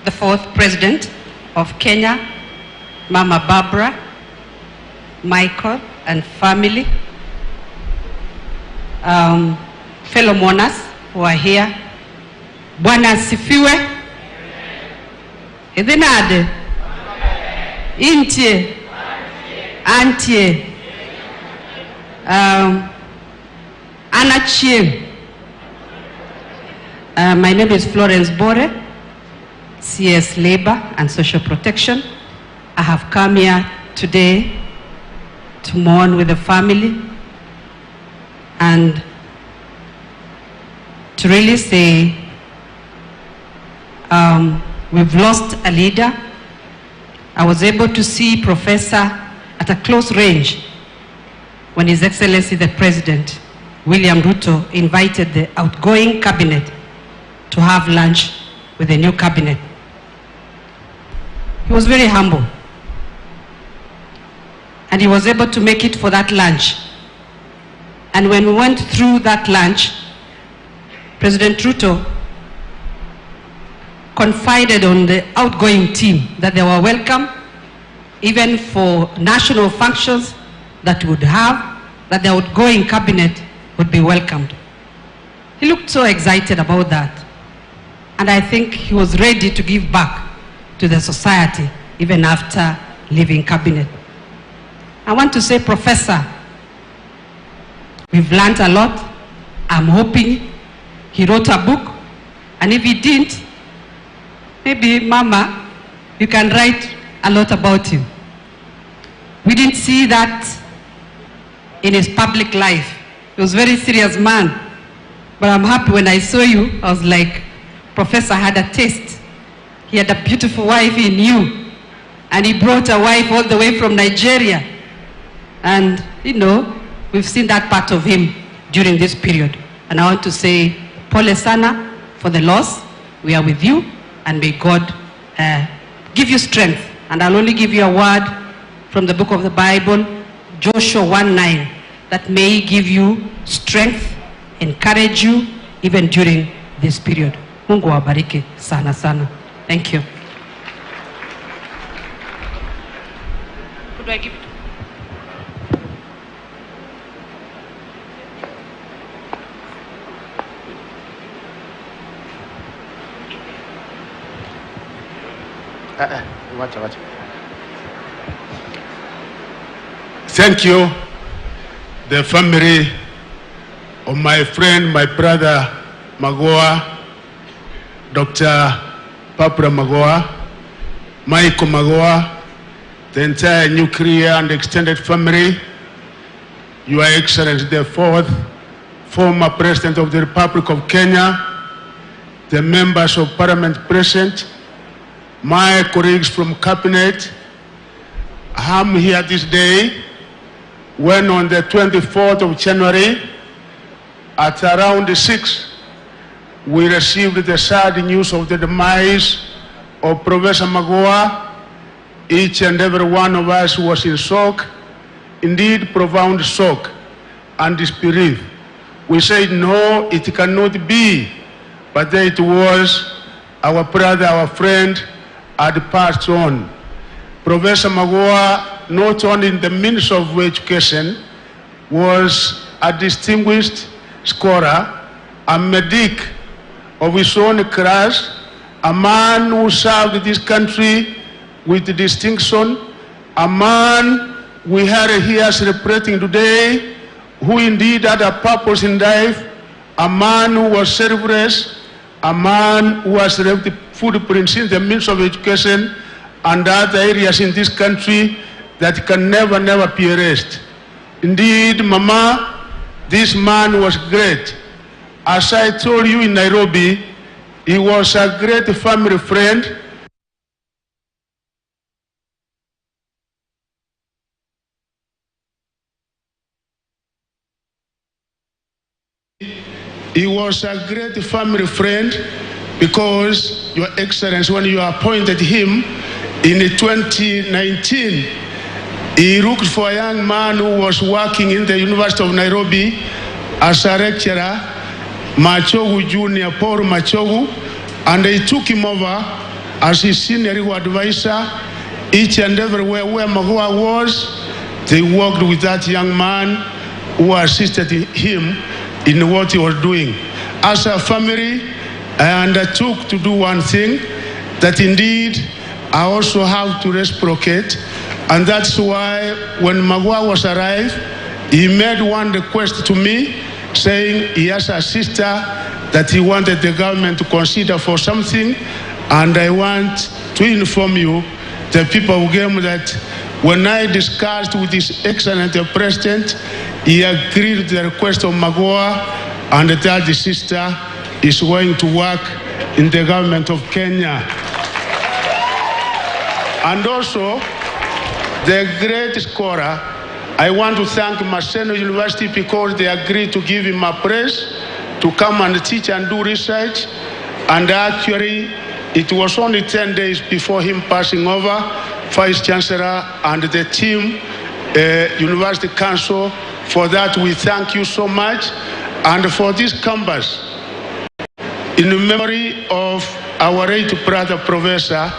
the fourth president of Kenya, Mama Barbara, Michael and family, fellow mourners who are here. Bwana asifiwe. Idhinade. Intie. Antie. Anachie. My name is Florence Bore, CS Labor and Social Protection. I have come here today to mourn with the family and to really say we've lost a leader. I was able to see Professor at a close range when His Excellency the President, William Ruto, invited the outgoing cabinet to have lunch with the new cabinet. He was very humble. And he was able to make it for that lunch. And when we went through that lunch, President Ruto confided on the outgoing team that they were welcome, even for national functions that would have, that the outgoing cabinet would be welcomed. He looked so excited about that. And I think he was ready to give back to the society even after leaving cabinet. I want to say, Professor, we've learned a lot. I'm hoping he wrote a book. And if he didn't, maybe Mama, you can write a lot about him. We didn't see that in his public life. He was a very serious man. But I'm happy when I saw you, I was like, Professor had a taste. He had a beautiful wife he knew. And he brought a wife all the way from Nigeria. And, you know, we've seen that part of him during this period. And I want to say, Pole sana for the loss. We are with you. And may God give you strength. And I'll only give you a word from the book of the Bible, Joshua 1:9, that may give you strength, encourage you, even during this period. Mungu wabariki sana sana. Thank you. Could I give it? Watch. Thank you, the family of my friend, my brother Magoha, Dr. Papra Magoha, Michael Magoha, the entire nuclear and extended family, Your Excellency the fourth former President of the Republic of Kenya, the members of Parliament present, my colleagues from Cabinet. I'm here this day when on the 24th of January at around 6, we received the sad news of the demise of Professor Magoha. Each and every one of us was in shock, indeed profound shock and disbelief. We said, no, it cannot be. But there it was, our brother, our friend, had passed on. Professor Magoha, not only in the Ministry of Education, was a distinguished scholar, a medic of his own class, a man who served this country with distinction, a man we are here celebrating today, who indeed had a purpose in life, a man who was selfless, a man who has left footprints in the Ministry of Education and other areas in this country that can never be erased. Indeed, Mama, this man was great. As I told you in Nairobi, he was a great family friend. He was a great family friend because, Your Excellency, when you appointed him in 2019, he looked for a young man who was working in the University of Nairobi as a lecturer, Machogu Junior, Paul Machogu, and they took him over as his senior legal advisor. Each and everywhere where Magoha was, they worked with that young man who assisted him in what he was doing. As a family, I undertook to do one thing, that indeed I also have to reciprocate, and that's why when Magoha was arrived, he made one request to me, saying he has a sister that he wanted the government to consider for something, and I want to inform you, the people of Game, that when I discussed with His Excellency the President, he agreed to the request of Magoha, and that the sister is going to work in the government of Kenya. And also, the great scholar, I want to thank Maseno University because they agreed to give him a praise to come and teach and do research. And actually, it was only 10 days before him passing over, Vice Chancellor and the team, University Council. For that, we thank you so much. And for this campus, in memory of our late brother Professor,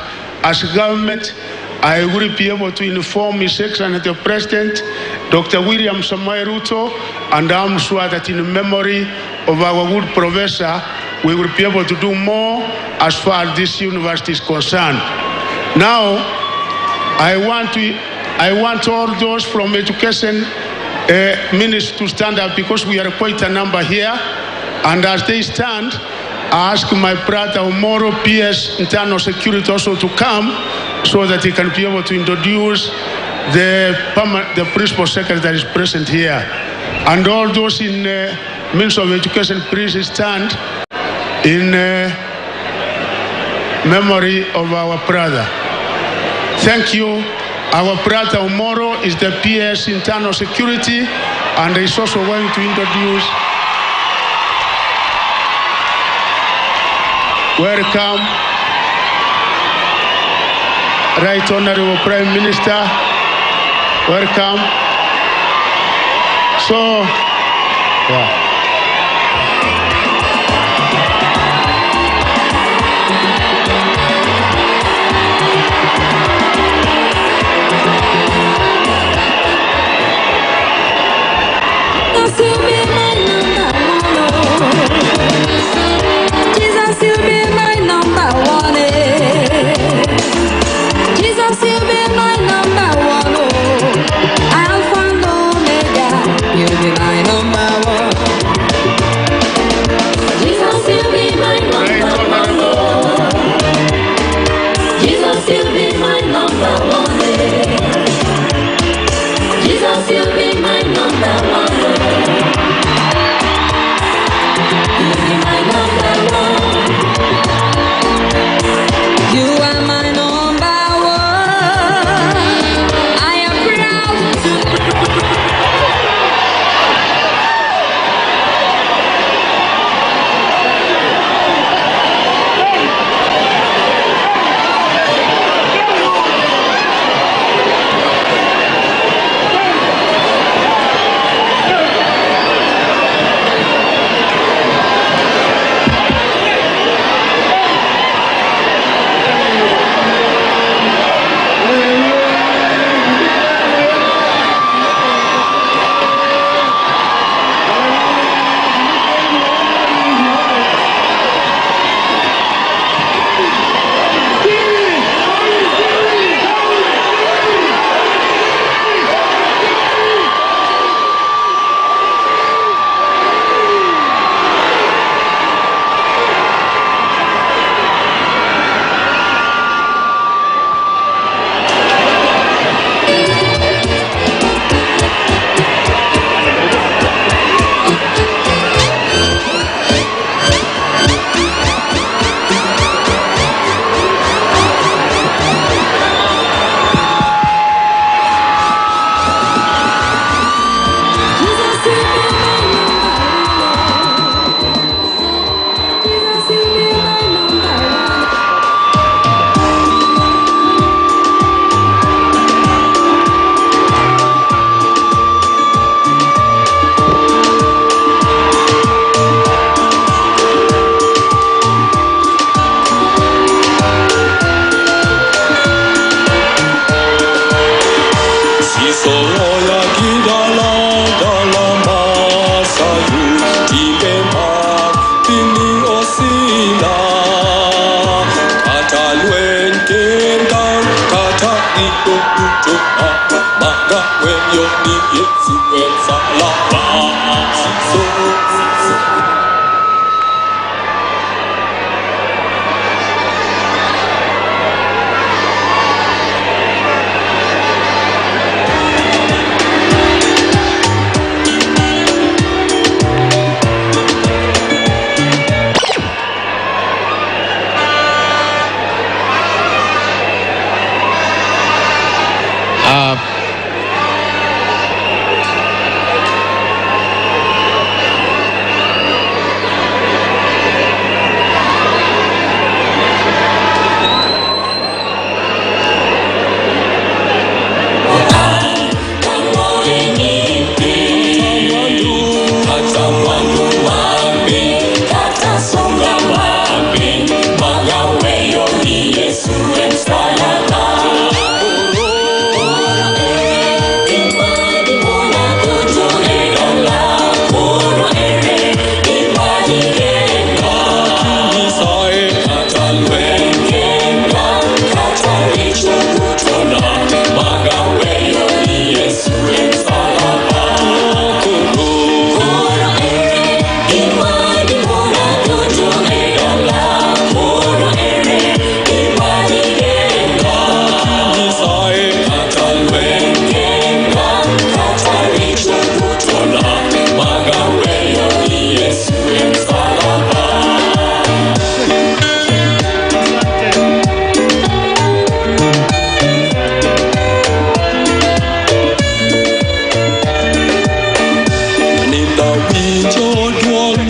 as government, I will be able to inform His Excellency the President, Dr. William Samoei Ruto, and I'm sure that in memory of our good professor, we will be able to do more as far as this university is concerned. Now, I want all those from education ministers to stand up because we are quite a number here. And as they stand, I ask my brother Omoro, PS Internal Security, also to come so that he can be able to introduce the principal secretary that is present here. And all those in Ministry of Education, please stand in memory of our brother. Thank you. Our brother Omoro is the PS Internal Security, and is also going to introduce. Welcome, Right Honorable Prime Minister. Welcome. So, yeah. You'll be my number one.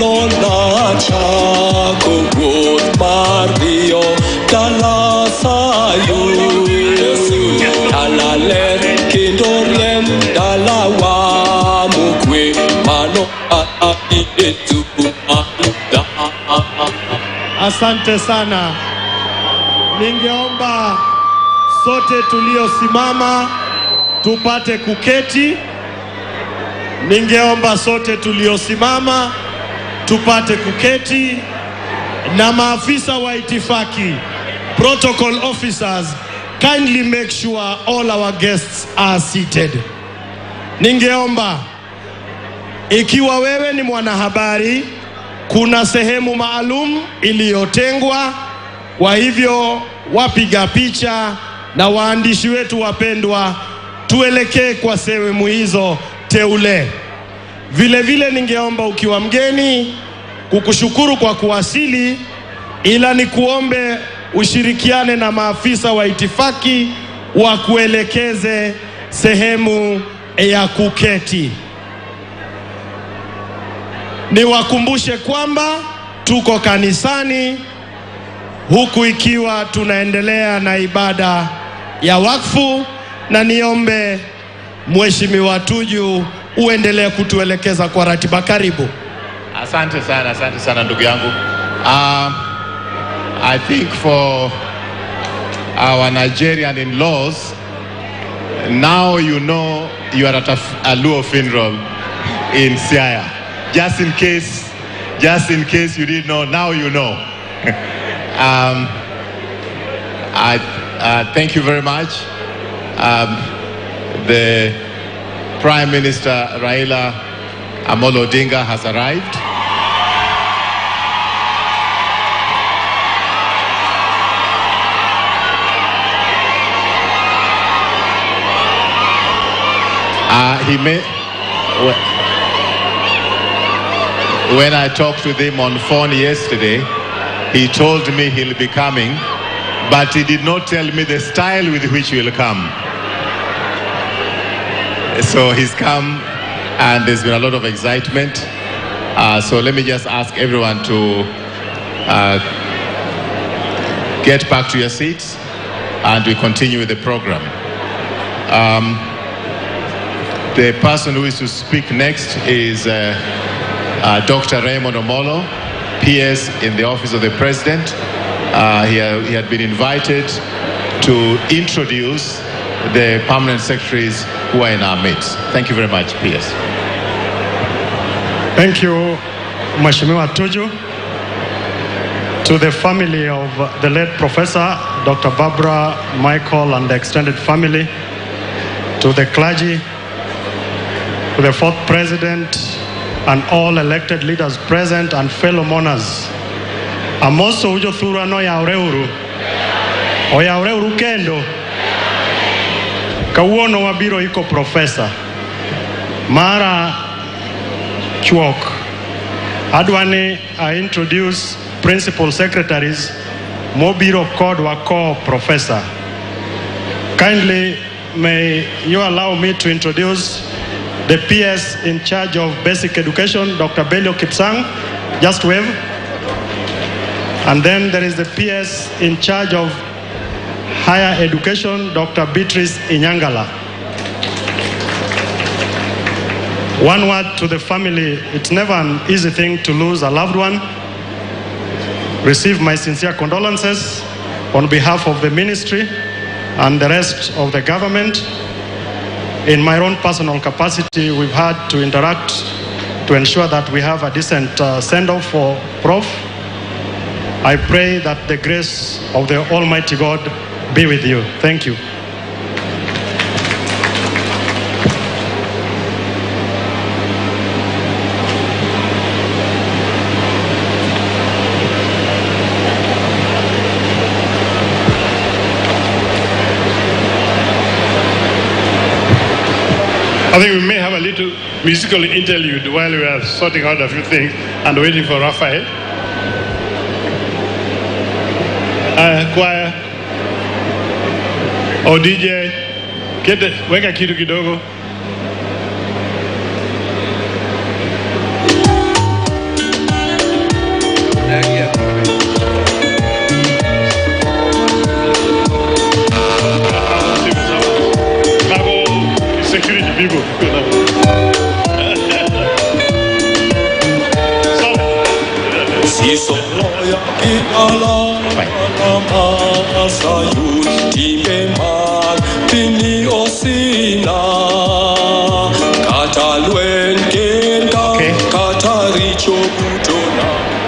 Nyalona chako wuoth mar dhiyo dala Sayun. Dala ler kendo rieny, dalawa mokwe, mano Yesu aida. Asante sana. Ningeomba sote tuliosimama tupate kuketi. Ningeomba sote tuliosimama tupate kuketi, na maafisa wa itifaki, protocol officers, kindly make sure all our guests are seated. Ningeomba, ikiwa wewe ni mwanahabari, kuna sehemu maalum iliyotengwa. Kwa hivyo wapiga picha na waandishi wetu wapendwa, tuelekee kwa sehemu hizo teule. Vile vile ningeomba, ukiwa mgeni, kukushukuru kwa kuwasili, ila nikuombe ushirikiane na maafisa wa itifaki wa kuelekeze sehemu ya kuketi. Niwakumbushe kwamba tuko kanisani, huku ikiwa tunaendelea na ibada ya wakfu, na niombe Mheshimiwa Tuju uendelee kutuelekeza kwa ratiba. Karibu. Asante sana ndugu yangu. I think for our Nigerian in-laws, now you know you are at a Luo funeral in Siaya. Just in case you didn't know, now you know. I thank you very much. The Prime Minister Raila Amolo Odinga has arrived. When I talked with him on phone yesterday, he told me he'll be coming, but he did not tell me the style with which he will come. So he's come, and there's been a lot of excitement. So let me just ask everyone to get back to your seats, and we continue with the program. The person who is to speak next is Dr. Raymond Omolo, PS in the Office of the President. He had been invited to introduce the permanent secretaries who are in our midst. Thank you very much, PS. Thank you, Mheshimiwa Tuju. To the family of the late Professor Dr. Barbara, Michael, and the extended family, to the clergy, to the fourth president, and all elected leaders present and fellow mourners. Amoso ujo thura no ya ureuru. O ya ureuru kendo. Kawuono wabiro iko professor. Mara chuok. Adwani I introduce principal secretaries mobiro kod wako professor. Kindly may you allow me to introduce the PS in charge of basic education, Dr. Belio Kipsang. Just wave. And then there is the PS in charge of higher education, Dr. Beatrice Inyangala. One word to the family: it's never an easy thing to lose a loved one. Receive my sincere condolences on behalf of the ministry and the rest of the government. In my own personal capacity, we've had to interact to ensure that we have a decent send-off for Prof. I pray that the grace of the Almighty God be with you. Thank you. I think we may have a little musical interlude while we are sorting out a few things and waiting for Raphael. Choir or DJ, weka kitu kidogo.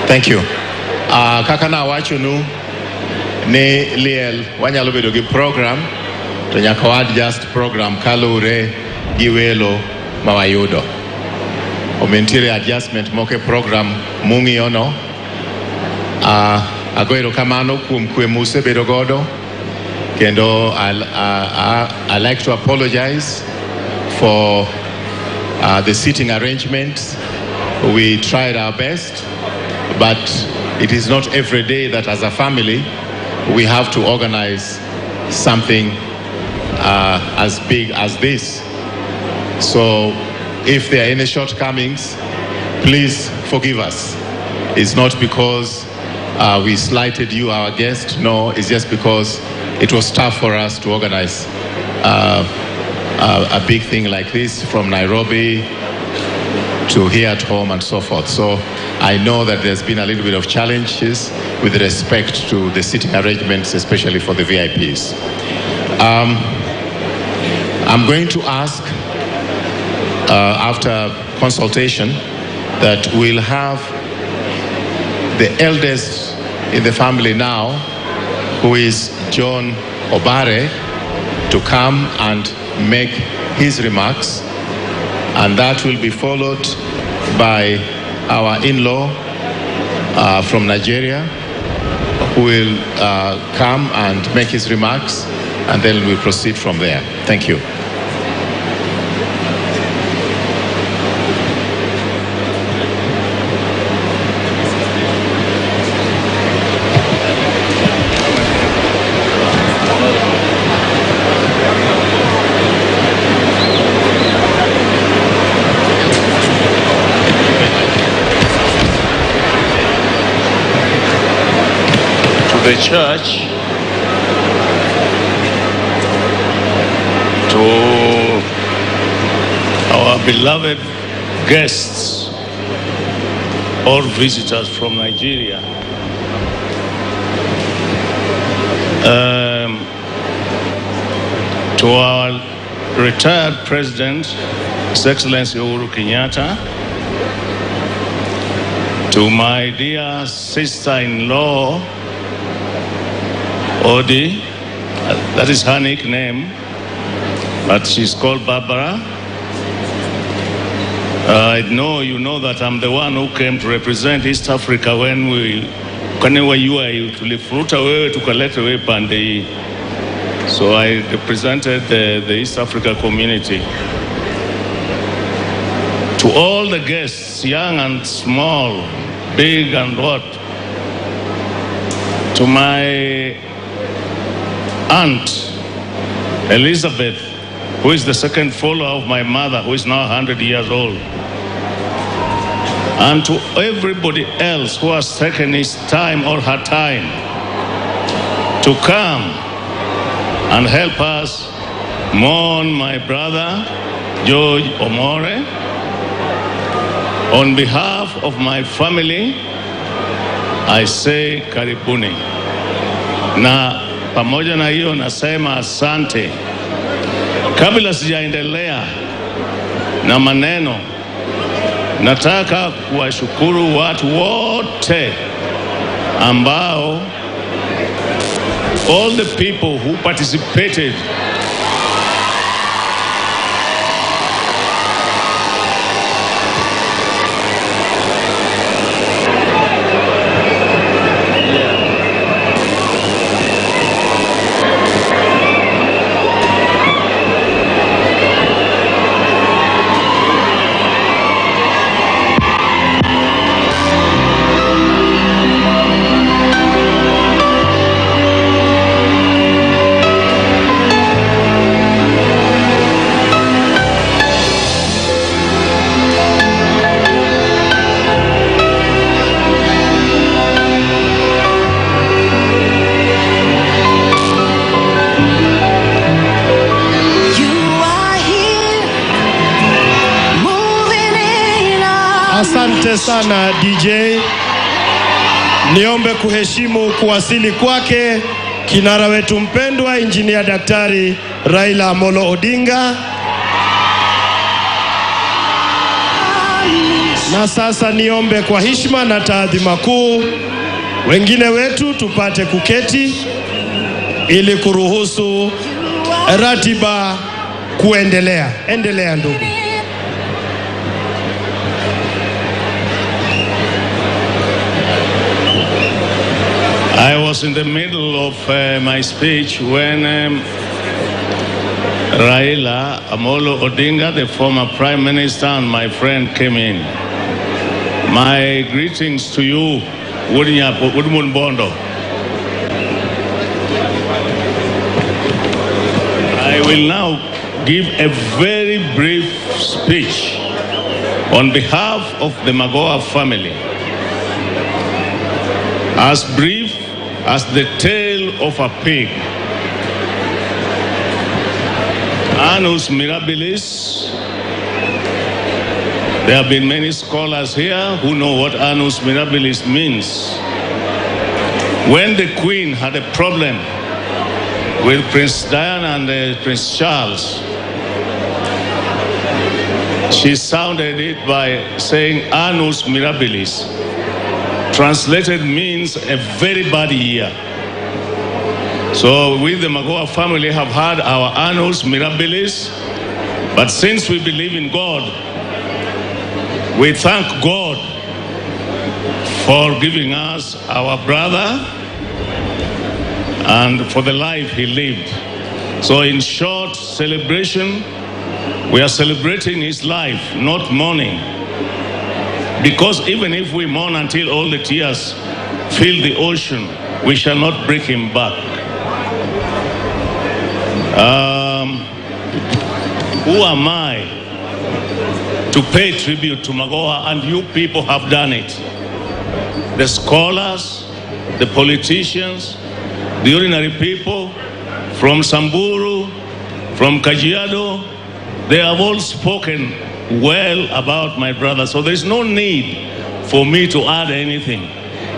Thank you. Kaka na wachunu ne liel wanyalo bedo gi program to nyaka wad just program kalure gi welo mawayudo. Omentire adjustment moke program mung'iyo no. Agoero kamano kuom kwe muse bedo godo. Kendo I like to apologize for the seating arrangements. We tried our best, but it is not every day that as a family we have to organize something as big as this. So if there are any shortcomings, please forgive us. It's not because we slighted you, our guest. No, it's just because it was tough for us to organize a big thing like this from Nairobi to here at home and so forth. So I know that there's been a little bit of challenges with respect to the seating arrangements, especially for the VIPs. I'm going to ask, after consultation, that we'll have the eldest in the family now, who is John Obare, to come and make his remarks, and that will be followed by our in-law from Nigeria, who will come and make his remarks, and then we'll proceed from there. Thank you. The church, to our beloved guests or visitors from Nigeria, to our retired President, His Excellency Uhuru Kenyatta, to my dear sister-in-law, Odi, that is her nickname, but she's called Barbara. I know you know that I'm the one who came to represent East Africa when tulifuruta wewe tukaleta wewe pande hii. So I represented the East Africa community. To all the guests, young and small, big and what, to my Aunt Elizabeth, who is the second follower of my mother, who is now 100 years old, and to everybody else who has taken his time or her time to come and help us mourn my brother George Omore. On behalf of my family, I say karibuni. Na pamoja na hiyo nasema asante. Kabla sijaendelea na maneno, nataka kuwashukuru watu wote ambao, all the people who participated Asante sana DJ. Niombe kuheshimu kuwasili kwake kinara wetu mpendwa Injinia Daktari Raila Amolo Odinga. Na sasa niombe kwa heshima na taadhima kuu wengine wetu tupate kuketi ili kuruhusu ratiba kuendelea. Endelea ndugu. I was in the middle of my speech when Raila Amolo Odinga, the former Prime Minister, and my friend came in. My greetings to you, Woodmun Bondo. I will now give a very brief speech on behalf of the Magoha family. As brief as the tail of a pig. Annus mirabilis. There have been many scholars here who know what annus mirabilis means. When the Queen had a problem with Prince Diana and Prince Charles, she sounded it by saying annus mirabilis. Translated means a very bad year. So we, the Magoha family, have had our annus mirabilis, but since we believe in God, we thank God for giving us our brother and for the life he lived. So in short celebration, we are celebrating his life, not mourning. Because even if we mourn until all the tears fill the ocean, we shall not bring him back. Who am I to pay tribute to Magoha? And you people have done it. The scholars, the politicians, the ordinary people from Samburu, from Kajiado, they have all spoken well about my brother. So there's no need for me to add anything.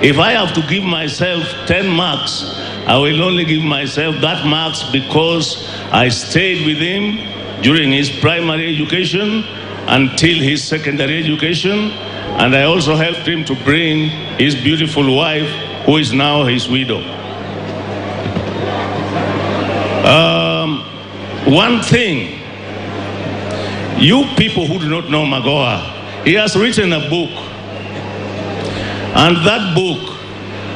If I have to give myself 10 marks, I will only give myself that marks because I stayed with him during his primary education until his secondary education, and I also helped him to bring his beautiful wife, who is now his widow. One thing, you people who do not know Magoha, he has written a book, and that book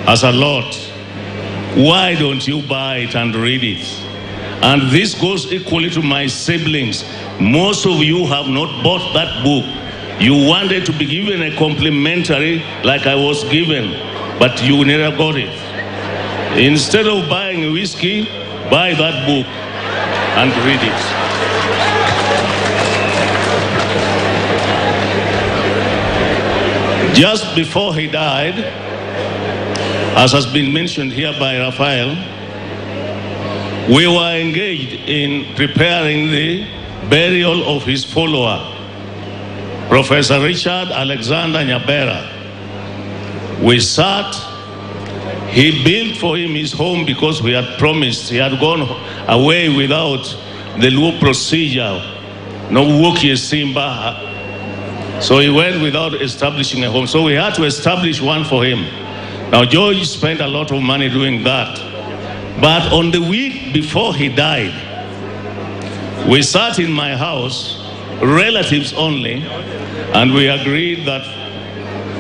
has a lot. Why don't you buy it and read it? And this goes equally to my siblings. Most of you have not bought that book. You wanted to be given a complimentary like I was given, but you never got it. Instead of buying a whiskey, buy that book and read it. Just before he died, as has been mentioned here by Raphael, we were engaged in preparing the burial of his follower, Professor Richard Alexander Nyabera. We sat, he built for him his home because we had promised. He had gone away without the Luo procedure, no Wokie Simba. So he went without establishing a home. So we had to establish one for him. Now George spent a lot of money doing that. But on the week before he died, we sat in my house, relatives only, and we agreed that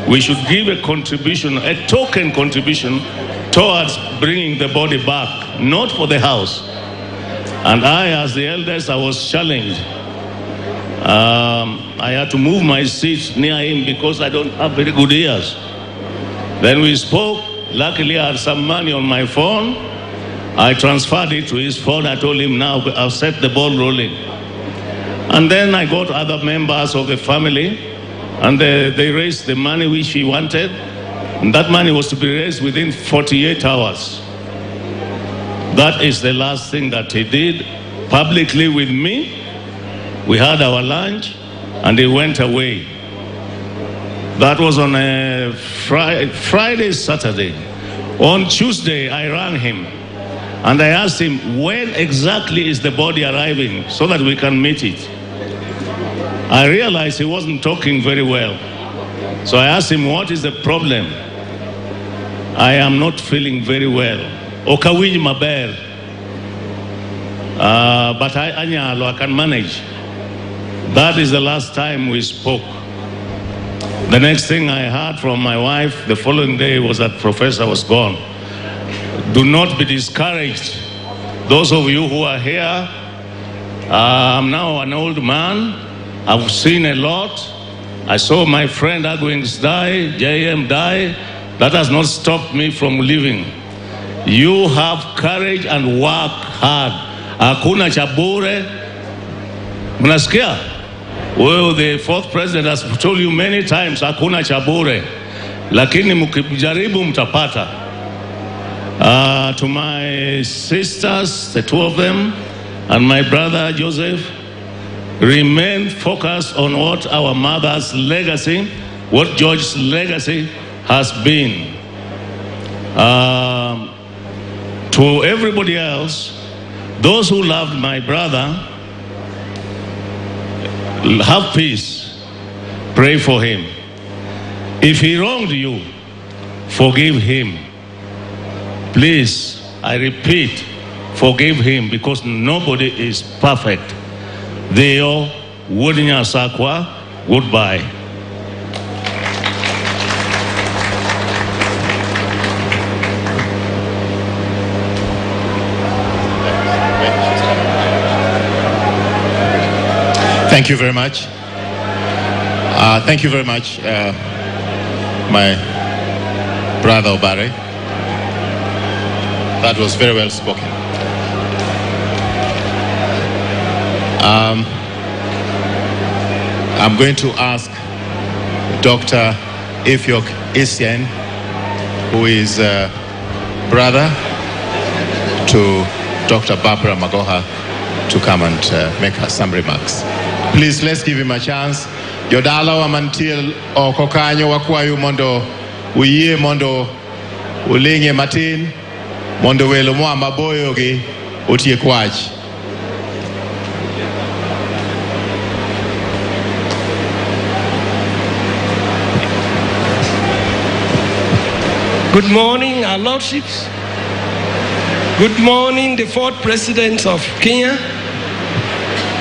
we should give a contribution, a token contribution, towards bringing the body back, not for the house. And I, as the eldest, I was challenged. I had to move my seat near him because I don't have very good ears. Then we spoke. Luckily, I had some money on my phone. I transferred it to his phone. I told him, now I've set the ball rolling. And then I got other members of the family, and they raised the money which he wanted. And that money was to be raised within 48 hours. That is the last thing that he did publicly with me. We had our lunch, and he went away. That was on a Friday, Saturday. On Tuesday, I rang him and I asked him, when exactly is the body arriving so that we can meet it? I realized he wasn't talking very well. So I asked him, what is the problem? I am not feeling very well. Okawij maber. But I can manage. That is the last time we spoke. The next thing I heard from my wife the following day was that Professor was gone. Do not be discouraged. Those of you who are here, I'm now an old man. I've seen a lot. I saw my friend Agwings die, JM die. That has not stopped me from living. You have courage and work hard. Hakuna chabure. Mnasikia? Well, the fourth president has told you many times, hakuna chabure. Lakini mkijaribu mtapata. To my sisters, the two of them, and my brother Joseph, remain focused on what our mother's legacy, what George's legacy has been. To everybody else, those who loved my brother, have peace. Pray for him. If he wronged you, forgive him. Please, I repeat, forgive him, because nobody is perfect. Deo Wudinya Sakwa, goodbye. Thank you very much. Thank you very much, my brother Obare. That was very well spoken. I'm going to ask Dr. Ifyok Isian, who is brother to Dr. Barbara Magoha, to come and make some remarks. Please, let's give him a chance. Yodala wa mantil o kokanyo wakwayu mondo uye mondo ulinge matin mondo welo mo amaboyo gi otie kwach. Good morning, our lordships. Good morning, the fourth president of Kenya.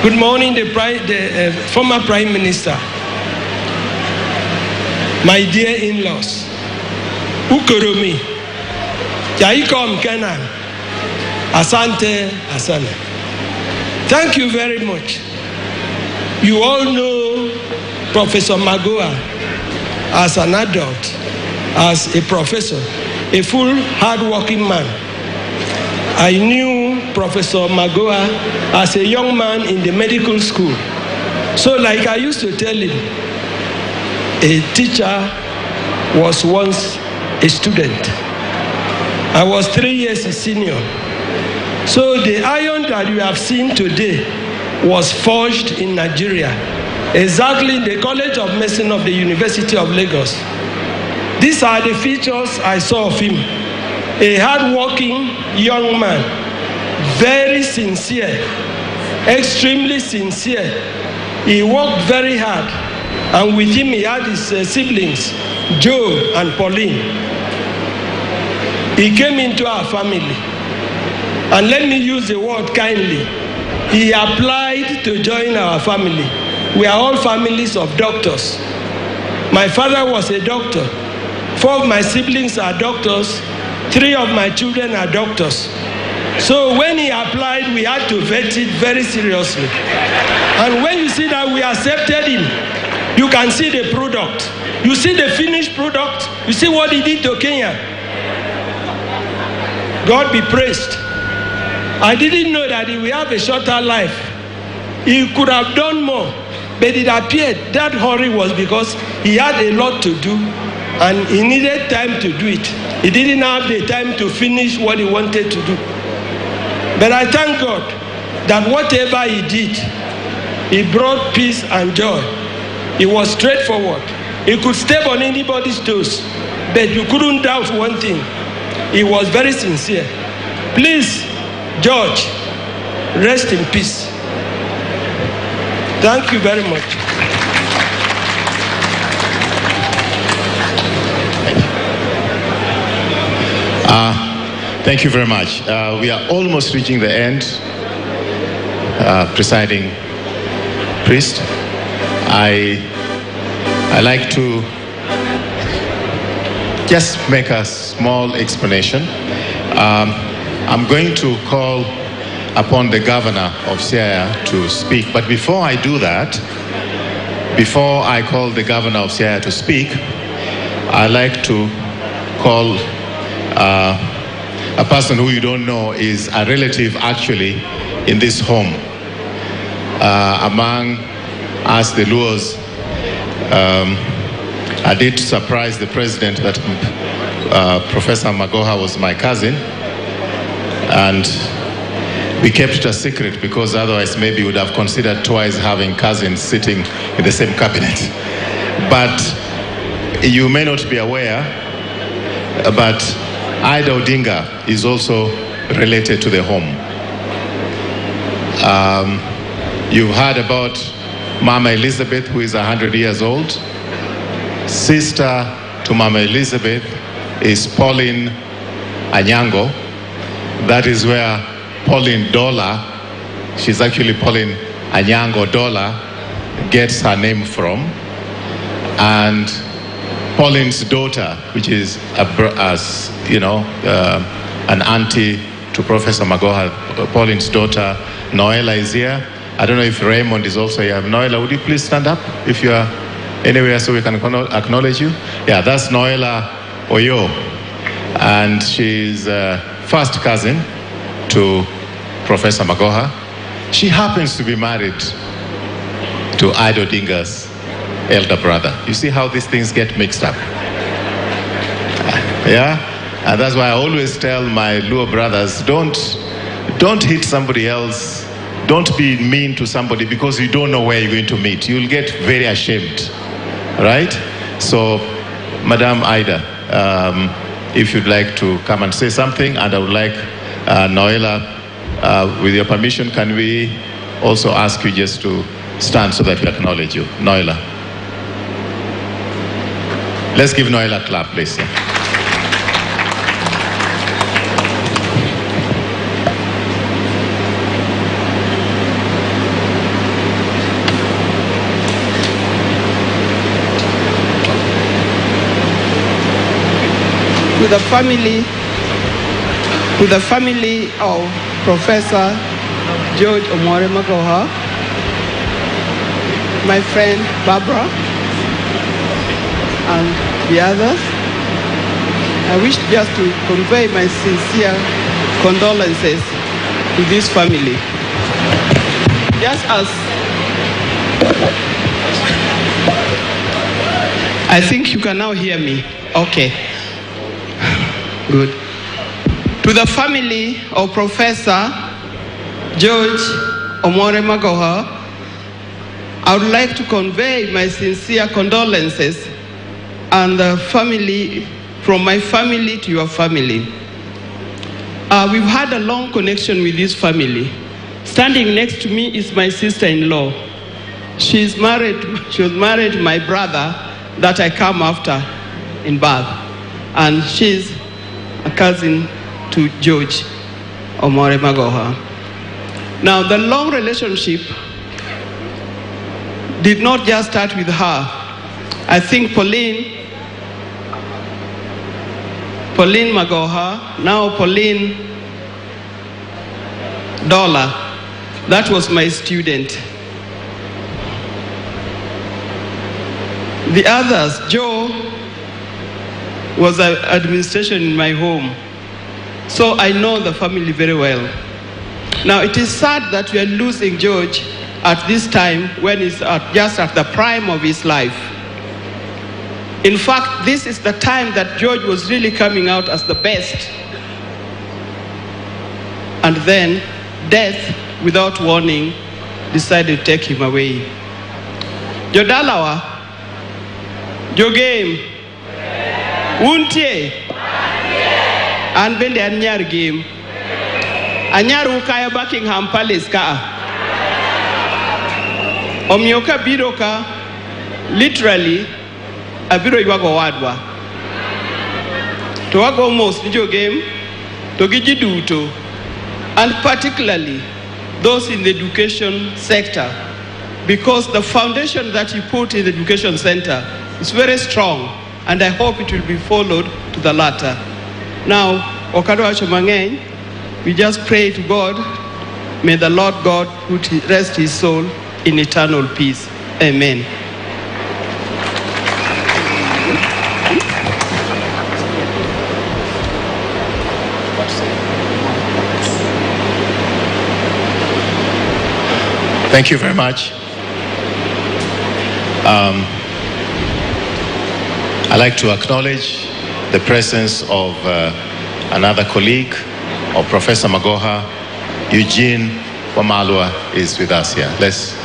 Good morning, the former Prime Minister. My dear in-laws, Ukoromi, Jaikom Kenan, Asante, Asane. Thank you very much. You all know Professor Magoha as an adult, as a professor, a full, hard-working man. I knew Professor Magoha as a young man in the medical school. So like I used to tell him, a teacher was once a student. I was 3 years his senior. So the iron that you have seen today was forged in Nigeria, exactly in the College of Medicine of the University of Lagos. These are the features I saw of him. A hard-working young man, very sincere, extremely sincere. He worked very hard, and with him he had his siblings, Joe and Pauline. He came into our family, and let me use the word kindly. He applied to join our family. We are all families of doctors. My father was a doctor. 4 of my siblings are doctors. 3 of my children are doctors. So when he applied, we had to vet it very seriously. And when you see that we accepted him, you can see the product. You see the finished product. You see what he did to Kenya. God be praised. I didn't know that he will have a shorter life. He could have done more, but it appeared that hurry was because he had a lot to do and he needed time to do it. He didn't have the time to finish what he wanted to do. But I thank God that whatever he did, he brought peace and joy. He was straightforward. He could step on anybody's toes, but you couldn't doubt one thing. He was very sincere. Please, George, rest in peace. Thank you very much. Thank you very much. We are almost reaching the end. Presiding priest, I like to just make a small explanation. I'm going to call upon the governor of Siaya to speak, but before I do that, before I call the governor of Siaya to speak, I'd like to call a person who you don't know is a relative actually in this home. Among us, the Luos, I did surprise the president that Professor Magoha was my cousin, and we kept it a secret because otherwise maybe we would have considered twice having cousins sitting in the same cabinet. But you may not be aware, but Ida Odinga is also related to the home. You've heard about Mama Elizabeth, who is 100 years old. Sister to Mama Elizabeth is Pauline Anyango. That is where Pauline Dola, she's actually Pauline Anyango Dola, gets her name from. And Pauline's daughter, which is an auntie to Professor Magoha, Pauline's daughter, Noela, is here. I don't know if Raymond is also here. Noela, would you please stand up if you are anywhere so we can acknowledge you? Yeah, that's Noela Oyo. And she's first cousin to Professor Magoha. She happens to be married to Ida Odinga's elder brother. You see how these things get mixed up? Yeah? And that's why I always tell my Luo brothers, don't hit somebody else. Don't be mean to somebody because you don't know where you're going to meet. You'll get very ashamed, right? So, Madam Ida, if you'd like to come and say something, and I would like Noela, with your permission, can we also ask you just to stand so that we acknowledge you? Noela. Let's give Noela a clap, please. To the family of Professor George Omore Magoha, my friend Barbara, and the others, I wish just to convey my sincere condolences to this family. Just as I think you can now hear me. Okay. Good. To the family of Professor George Omore Magoha, I would like to convey my sincere condolences and the family, from my family to your family. We've had a long connection with this family. Standing next to me is my sister-in-law. She was married to my brother that I come after in Bath, and she's a cousin to George Omore Magoha. Now, the long relationship did not just start with her. I think Pauline Magoha, now Pauline Dola, that was my student. The others, Joe, was an administration in my home. So I know the family very well. Now, it is sad that we are losing George at this time when he's just at the prime of his life. In fact, this is the time that George was really coming out as the best. And then death, without warning, decided to take him away. Jodalawa Jogame. Untie. An bende an nyar game. Anyaru kaya Buckingham Palace ka. Omioka biro ka. Literally, abiro ywago wadwa. To wago almost Jogame. To giji duto. And particularly those in the education sector, because the foundation that you put in the education center is very strong, and I hope it will be followed to the latter. Now, Okado Achomangeng, we just pray to God, may the Lord God rest his soul in eternal peace. Amen. Thank you very much. I'd like to acknowledge the presence of another colleague of Professor Magoha. Eugene Wamalwa is with us here. Let's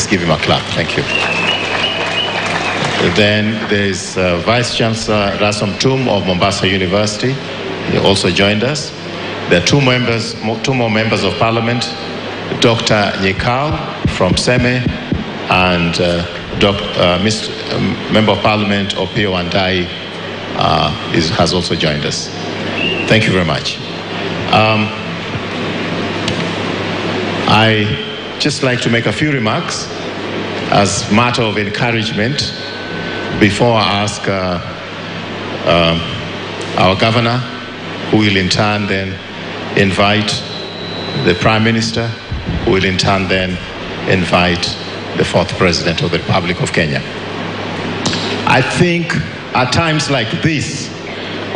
give him a clap. Thank you. Then there's Vice Chancellor Rasom Tum of Mombasa University. He also joined us. There are two more members of Parliament, Dr. Nyekal from Seme and Mr. Member of Parliament Opio Andai has also joined us. Thank you very much. I just like to make a few remarks as matter of encouragement before I ask our governor, who will in turn then invite the Prime Minister, who will in turn then invite the fourth President of the Republic of Kenya. I think at times like this,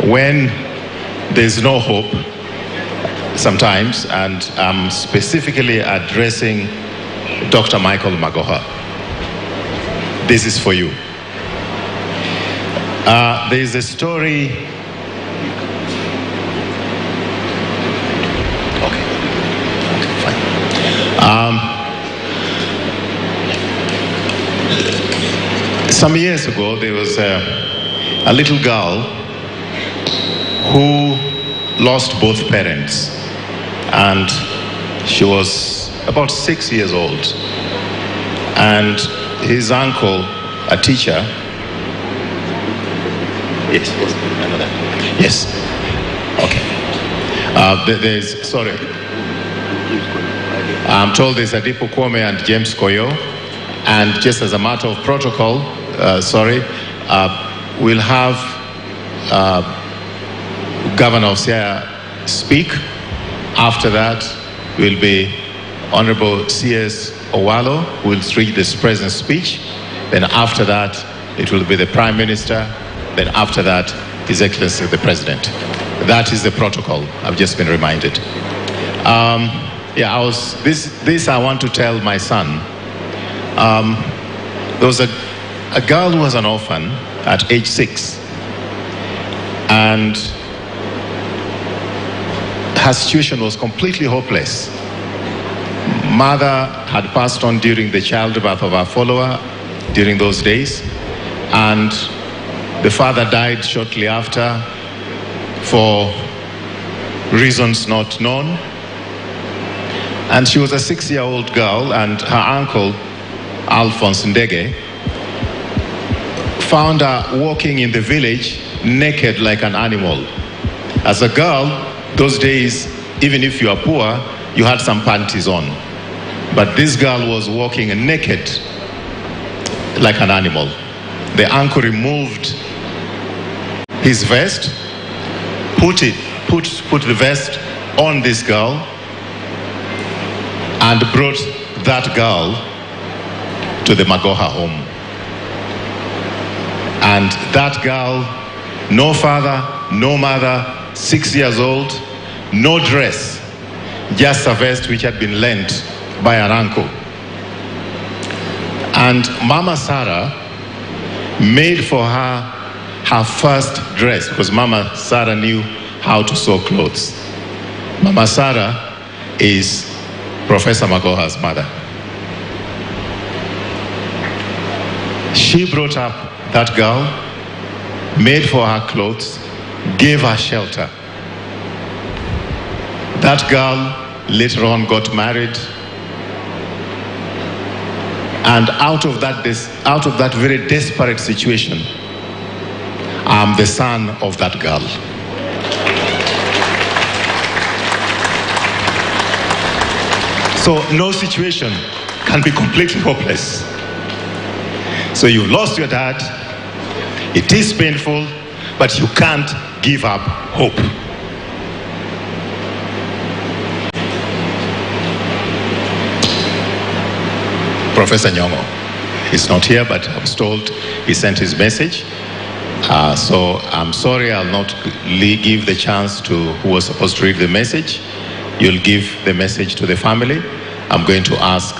when there's no hope, sometimes, and I'm specifically addressing Dr. Michael Magoha, this is for you. There's a story. Okay, fine. Some years ago, there was a little girl who lost both parents, and she was about 6 years old. And his uncle, a teacher, yes, I know that. Yes, okay. Sorry. I'm told there's Adipo Kwame and James Koyo, and just as a matter of protocol, we'll have Governor of Siaya speak. After that will be Honorable C.S. Owalo, who will read this President's speech. Then after that, it will be the Prime Minister. Then after that, His Excellency the President. That is the protocol. I've just been reminded. This I want to tell my son. There was a girl who was an orphan at age 6, and her situation was completely hopeless. Mother had passed on during the childbirth of our follower during those days, and the father died shortly after for reasons not known. And she was a 6-year-old girl, and her uncle, Alphonse Ndege, found her walking in the village naked like an animal. As a girl, those days, even if you are poor, you had some panties on. But this girl was walking naked like an animal. The uncle removed his vest, put the vest on this girl, and brought that girl to the Magoha home. And that girl, no father, no mother, 6 years old, no dress, just a vest which had been lent by her uncle. And Mama Sarah made for her her first dress, because Mama Sarah knew how to sew clothes. Mama Sarah is Professor Magoha's mother. She brought up that girl, made for her clothes, gave her shelter. That girl later on got married, and out of that very desperate situation, I'm the son of that girl. So no situation can be completely hopeless. So you've lost your dad. It is painful, but you can't give up hope. Professor Nyong'o is not here, but I was told he sent his message. So I'm sorry, I'll not give the chance to who was supposed to read the message. You'll give the message to the family. I'm going to ask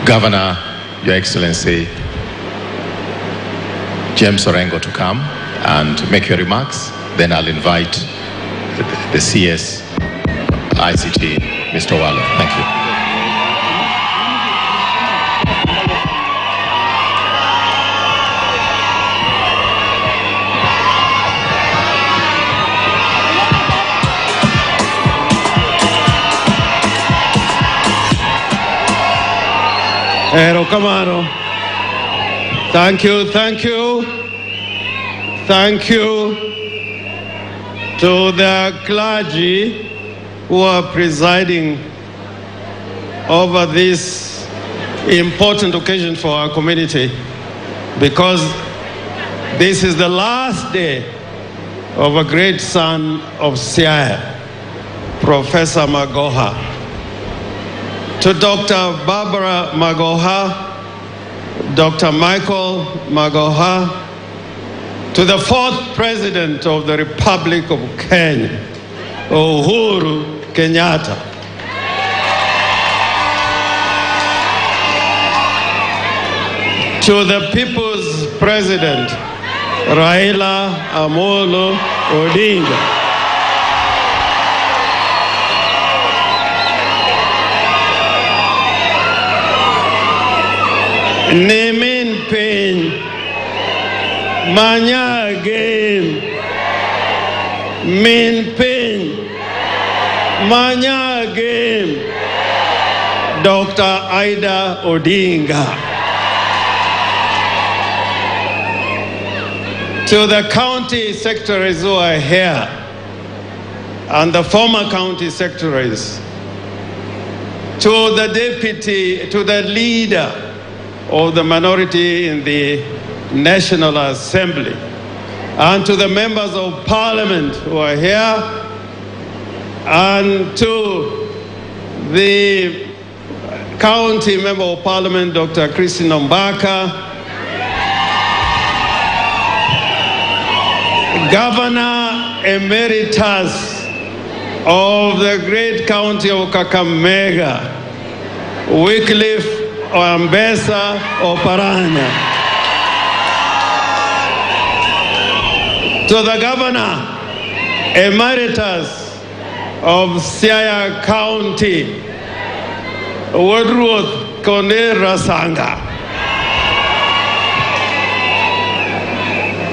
Governor, Your Excellency, James Orengo to come and make your remarks. Then I'll invite the CS ICT, Mr. Wale. Thank you. Kamano. Thank you, thank you. Thank you to the clergy who are presiding over this important occasion for our community, because this is the last day of a great son of Siaya, Professor Magoha. To Dr. Barbara Magoha, Dr. Michael Magoha, to the 4th President of the Republic of Kenya, Uhuru Kenyatta. To the People's President, Raila Amolo Odinga. Nemin Pin, Manya Game, Min Pin, Manya Game, Dr. Ida Odinga. To the county secretaries who are here, and the former county secretaries, to the deputy, to the leader of the minority in the National Assembly, and to the members of Parliament who are here, and to the County Member of Parliament, Dr. Christine Ombaka, Governor Emeritus of the great county of Kakamega, Wycliffe Ambesa Oparanya. To the Governor Emeritus of Siaya County, Woodruth Kone Rasanga.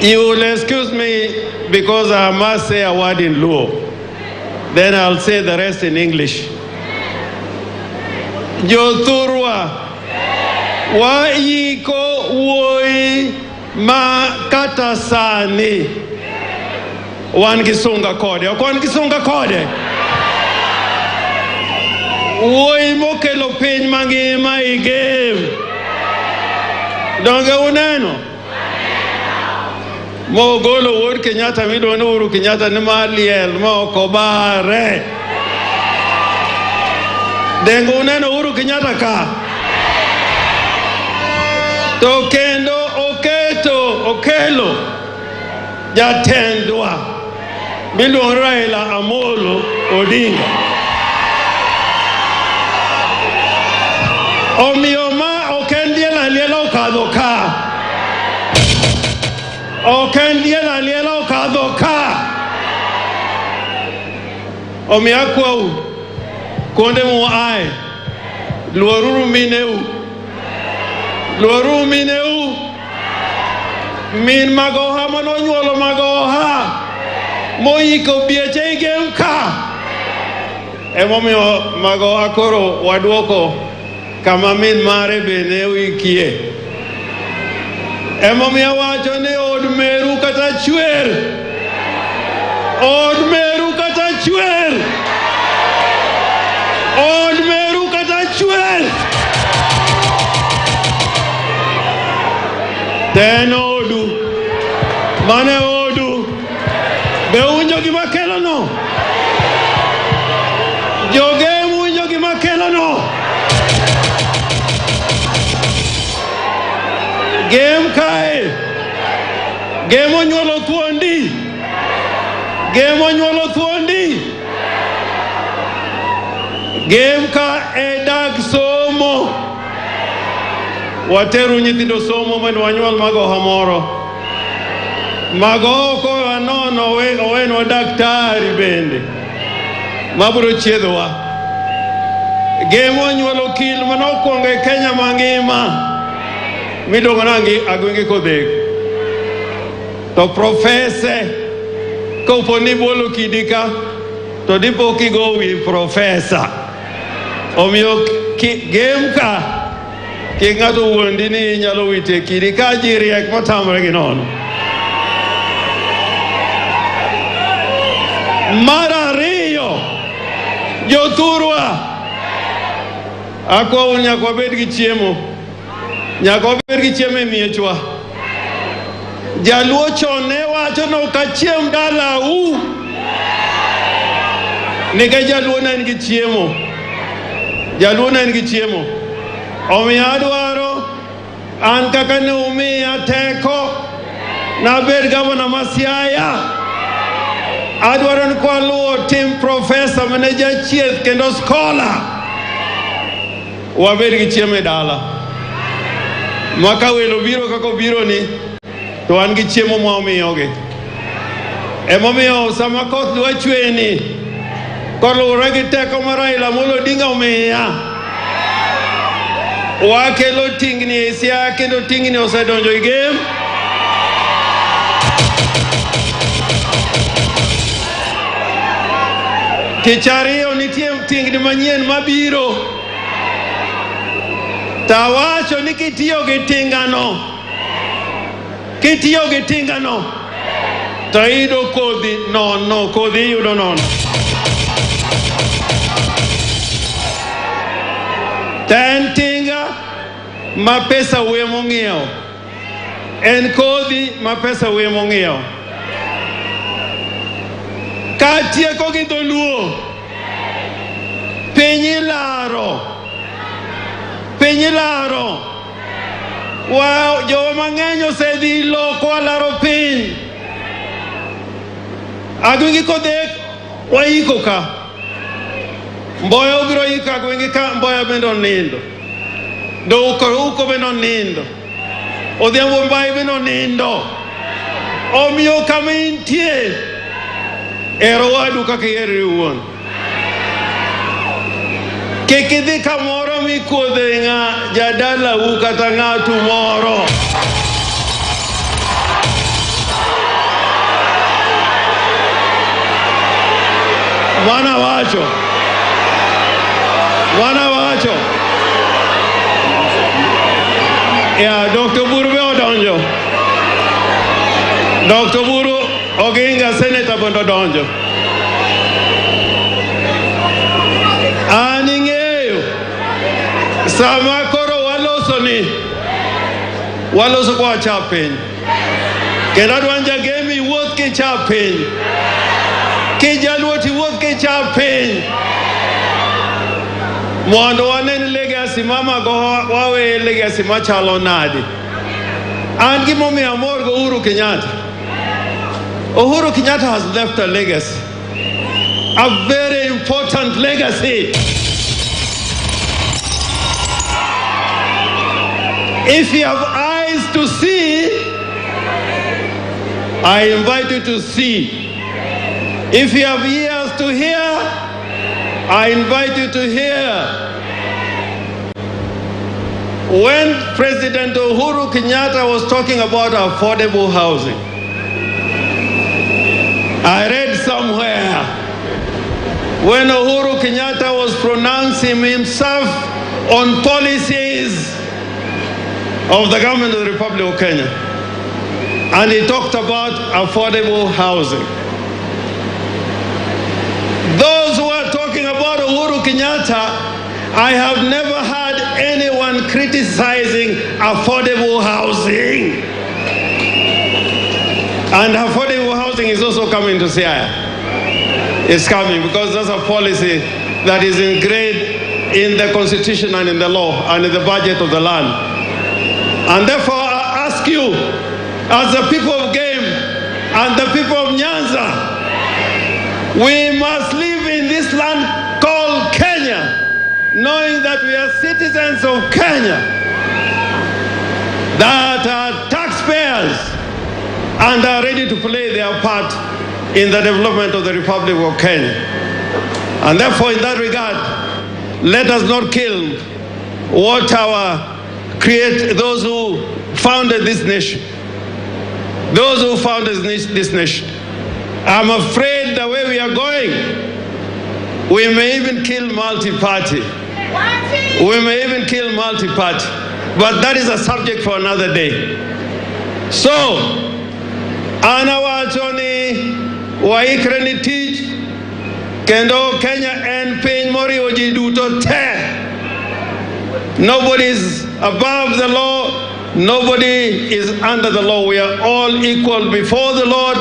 You will excuse me because I must say a word in Luo. Then I'll say the rest in English. Jothurwa wa yiko woi ma katasani wan kisunga kode kwan kisunga kode woi mokelo piny mangima igem donge uneno mogolo wuod Kenyatta midwani Uhuru Kenyatta ni maliel mokobare dengo uneno Uhuru Kenyatta ka to kendo okelo jatendwa miluongo Raila Amolo Odinga. Omiyo ma ok en liel okadho ka, ok en liel okadho ka. Omiyo akwau kuonde muaye luoruru mineu min Magoha manonyuolo Magoha moiko bieche game ka emomiyo Magoha koro waduoko kama min mare bene wikie emomiyo wacho ni od meru kata chwer od meru kata chwer od meru kata chwer ten odu mane odu be unjo gima kelo no joge unjo gima kelo no game kae game onyuolo thuondi game onyuolo thuondi game ka e dag somo wateru nyithindo somo mondo wanyuol Magoha moro Magoha ko anono owenwa daktari bende mabiro chiedhowa game onyuolo kil manokwongo e Kenya mangima miluongo nangi Agwenge Kodhek to profese kopo ni bolo kidika to dipo kigo wi profesa omiyo game ka ki ng'ato wuondi ni nyalo wite kidika jiriek matamre gi nono mar ariyo jothurwa akwa nyaka wabed gi chiemo nyaka wabed gi chiemo e miechwa Jaluo chon ne wacho no kachiem dalau nikech Jaluo ne en gi chiemo Jaluo ne en gi chiemo omiyo adwaro an kaka ne umiya teko nabed gavana ma Siaya adwaro ni kwaluo tim profesa mane jachieth kendo scholar wabed gi chiemo e dala maka welo biro kako biro ni to an gi chiemo ma omiyogi emomiyo sama koth dwa chwe ni koluwore gi teko mar Raila Amolo Odinga omiya wakelo tingni e Siaya kendo tingni osedonjo e game tich ariyo nitie tingni manyien mabiro tawacho ni kitiyo gi tingano to iyudo kodhi nono kodhi iyudo nono ten tinga ma pesa we mong'iewo en kodhi ma pesa we mong'iewo ka tieko gi dholuo piny ilaro wow jowa mang'eny osedhi loko alaro piny Agwenge Kodhek waiko ka Mboya obiro iko Agwenge ka Mboya bende onindo Uko bende onindo Odhiambo Mbai bende onindo omiyo kama intie ero wadu kaka iheri wuon kik idhi kamoro mikodhe jadalau kata ng'atu moro Mana wacho ya Dr. Buru be odonjo Dr. Buru Oginga Senator bondo donjo aning'eyo sama koro waloso kwa chapeny kendo adwanja gemi wuoth ki chapeny ki Jaluo ti wuoth ki chapeny mondo wanen legacy ma Magoha wawe legacy machalo nade an gimomiyo amor go Uhuru Kenyatta has left a legacy, a very important legacy. If you have eyes to see, I invite you to see. If you have ears to hear, I invite you to hear. when President Uhuru Kenyatta was talking about affordable housing, I read somewhere when Uhuru Kenyatta was pronouncing himself on policies of the government of the Republic of Kenya, and he talked about affordable housing. Those who are talking about Uhuru Kenyatta, I have never heard anyone criticizing affordable housing. And affordable housing is also coming to Siaya. It's coming because that's a policy that is engraved in the constitution and in the law and in the budget of the land. And therefore I ask you, as the people of Game and the people of Nyanza, we must live in this land called Kenya, knowing that we are citizens of Kenya, that are taxpayers and are ready to play their part in the development of the Republic of Kenya. And therefore, in that regard, let us not kill what those who founded this nation. Those who founded this nation. I'm afraid the way we are going, we may even kill multi-party. We may even kill multi-party. But that is a subject for another day. So, ana wachoni waikreni tich kendo Kenya en piny moriwo ji duto te. Nobody is above the law. Nobody is under the law. We are all equal before the Lord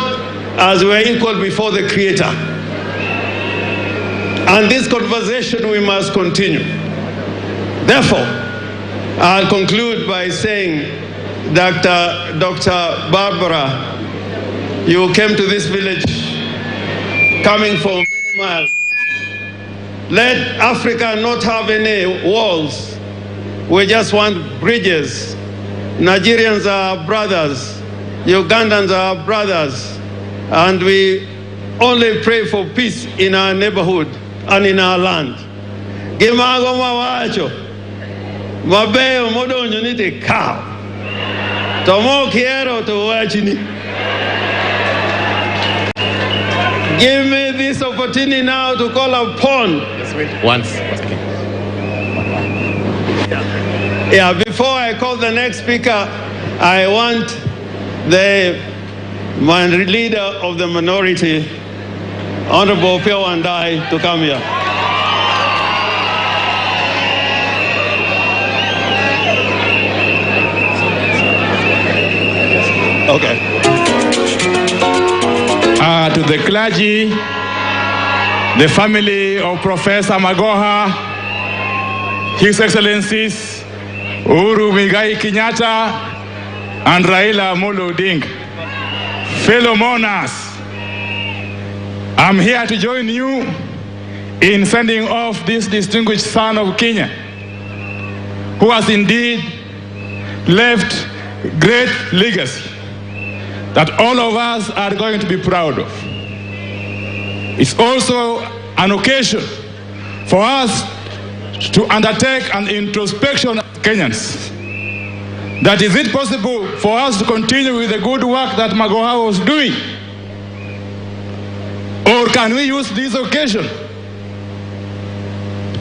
as we are equal before the Creator. And this conversation we must continue. Therefore, I'll conclude by saying, Dr. Barbara, you came to this village coming from many miles. Let Africa not have any walls. We just want bridges. Nigerians are our brothers. Ugandans are our brothers. And we only pray for peace in our neighborhood and in our land. Gimago mawacho. Mabeo modonyo ni te kao. Tomo quiero to wachini. Give me this opportunity now to call upon. Let's wait once. Yeah, before I call the next speaker, I want the leader of the minority, Honorable Pio Wandai, to come here. Okay. To the clergy, the family of Professor Magoha, His Excellencies Uhuru Muigai Kenyatta and Raila Amolo Odinga, fellow mourners, I'm here to join you in sending off this distinguished son of Kenya, who has indeed left great legacy that all of us are going to be proud of. It's also an occasion for us to undertake an introspection as Kenyans. That is it possible for us to continue with the good work that Magoha was doing? Or can we use this occasion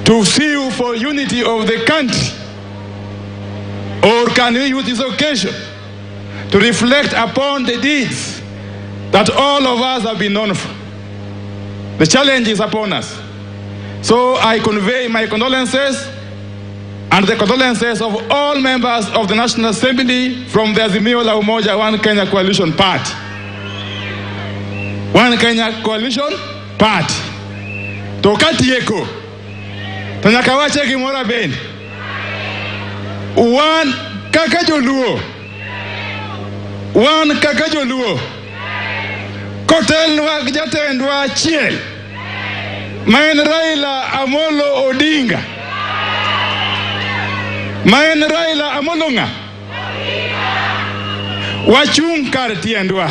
to sue for unity of the country? Or can we use this occasion to reflect upon the deeds that all of us have been known for? The challenge is upon us. So I convey my condolences and the condolences of all members of the National Assembly from the Azimio la Umoja One Kenya Coalition Party. One Kenya Coalition Party. Tokati yeko. Tanyakawache kimora ben. One kakajoluo. One kakajoluo. Kotel wakjatendwa chiel. Main Raila Amolo Odinga. Main Raila Amolo nga. Wachung kar tiendwa.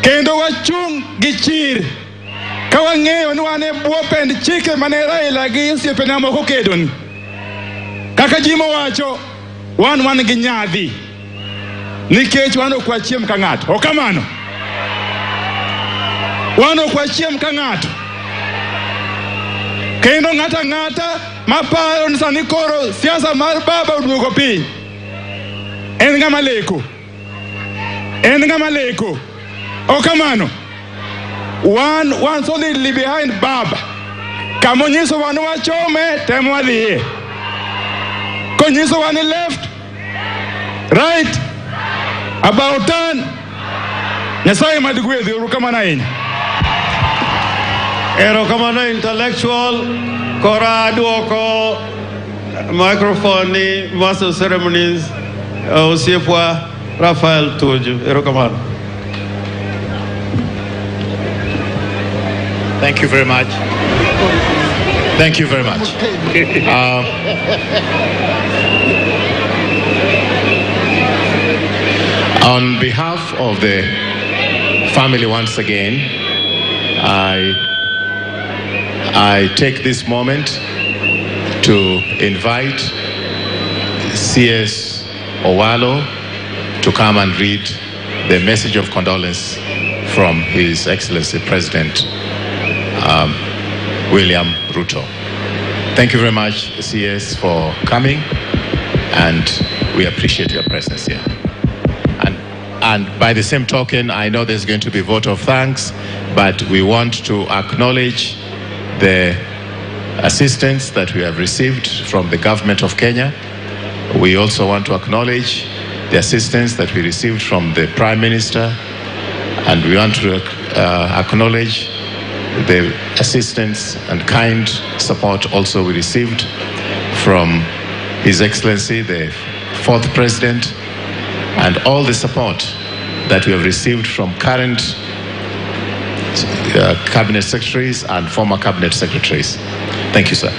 Kendo wachung gichir. Kawang'eyo ni wane buopend chike mane Raila gi osiepe na moko kedoni. Kaka jimo wacho, wan gi nyadhi. Nikech wan ok wachiem ka ng'ato. Ok kamano. Wan ok wachiem ka ng'ato. Kendo ng'ata maparo ni sani koro siasa mar baba oduogo piny. En ng'ama leko. Ok kamano. One solidly behind baba. Kamonyiso wan wachome temo wadhiye. Konyiso wan left, right, about turn. Nyasaye madugwedhi uru kamano ahinya. Erokamano intellectual kora duoko microphone ni master of ceremonies osiepwa Rafael Tuju. Erokamano. Thank you very much. Thank you very much. On behalf of the family once again, I take this moment to invite CS Owalo to come and read the message of condolence from His Excellency President William Ruto. Thank you very much, CS, for coming, and we appreciate your presence here. And by the same token, I know there's going to be a vote of thanks, but we want to acknowledge the assistance that we have received from the government of Kenya. We also want to acknowledge the assistance that we received from the Prime Minister, and we want to acknowledge the assistance and kind support also we received from His Excellency, the 4th President, and all the support that we have received from current cabinet secretaries and former cabinet secretaries. Thank you, sir.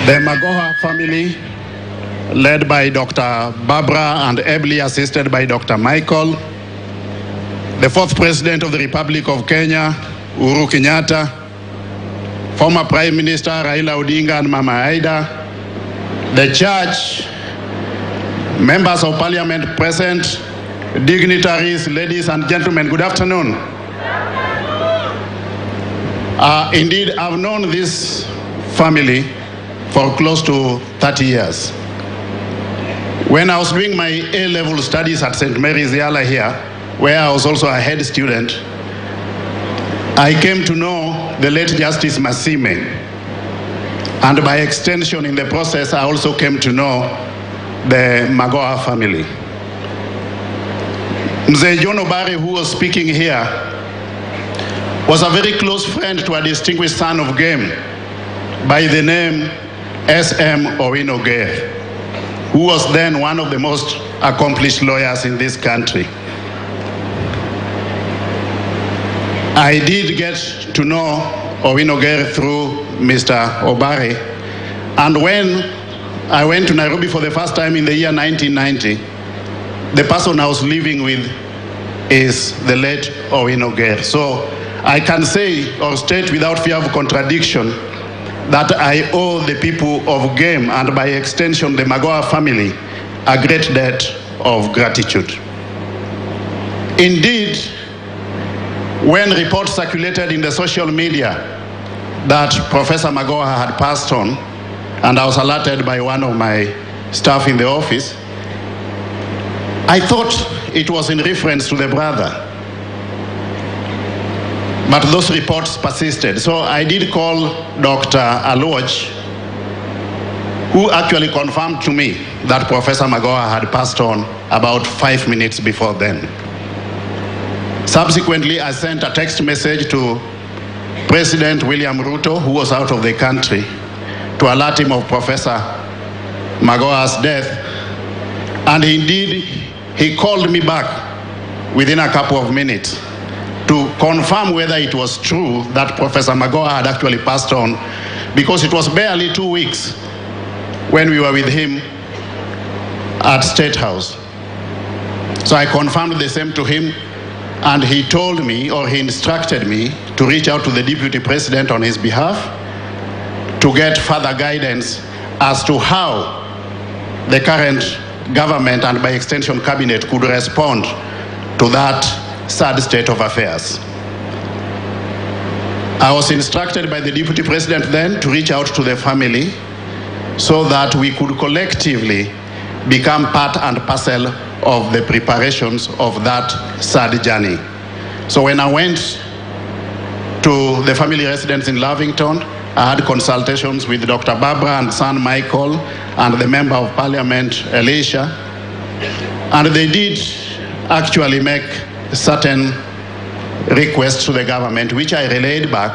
The Magoha family, led by Dr. Barbara and ably assisted by Dr. Michael, the 4th President of the Republic of Kenya, Uhuru Kenyatta, former Prime Minister Raila Odinga and Mama Aida, the church, members of parliament present, dignitaries, ladies and gentlemen, good afternoon. Indeed, I've known this family for close to 30 years. When I was doing my A-level studies at St. Mary's Yala here, where I was also a head student, I came to know the late Justice Masime. And by extension in the process, I also came to know the Magoha family. Mzee John Obare, who was speaking here, was a very close friend to a distinguished son of game by the name S.M. Owino-Gere, who was then one of the most accomplished lawyers in this country. I did get to know Owino-Gere through Mr. Obare, and when I went to Nairobi for the first time in the year 1990, the person I was living with is the late Owino-Gere. So I can say or state without fear of contradiction that I owe the people of Game, and by extension the Magoha family, a great debt of gratitude. Indeed, when reports circulated in the social media that Professor Magoha had passed on, and I was alerted by one of my staff in the office, I thought it was in reference to the brother. But those reports persisted. So I did call Dr. Aloj, who actually confirmed to me that Professor Magoha had passed on about 5 minutes before then. Subsequently, I sent a text message to President William Ruto, who was out of the country, to alert him of Professor Magoha's death. And indeed, he called me back within a couple of minutes to confirm whether it was true that Professor Magoha had actually passed on, because it was barely 2 weeks when we were with him at State House. So I confirmed the same to him, and he told me, or he instructed me, to reach out to the Deputy President on his behalf to get further guidance as to how the current government and by extension cabinet could respond to that sad state of affairs. I was instructed by the Deputy President then to reach out to the family so that we could collectively become part and parcel of the preparations of that sad journey. So when I went to the family residence in Lavington, I had consultations with Dr. Barbara and son Michael and the Member of Parliament, Elisha, and they did actually make certain requests to the government, which I relayed back,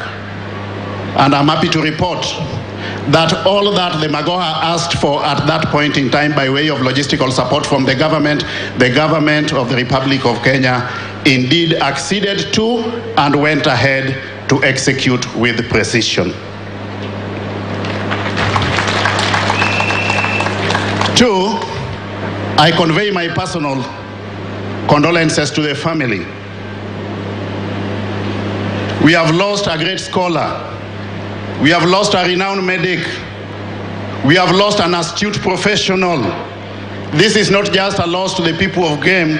and I'm happy to report that all that the Magoha asked for at that point in time by way of logistical support from the government of the Republic of Kenya indeed acceded to and went ahead to execute with precision. Two, I convey my personal condolences to the family. We have lost a great scholar. We have lost a renowned medic. We have lost an astute professional. This is not just a loss to the people of Game,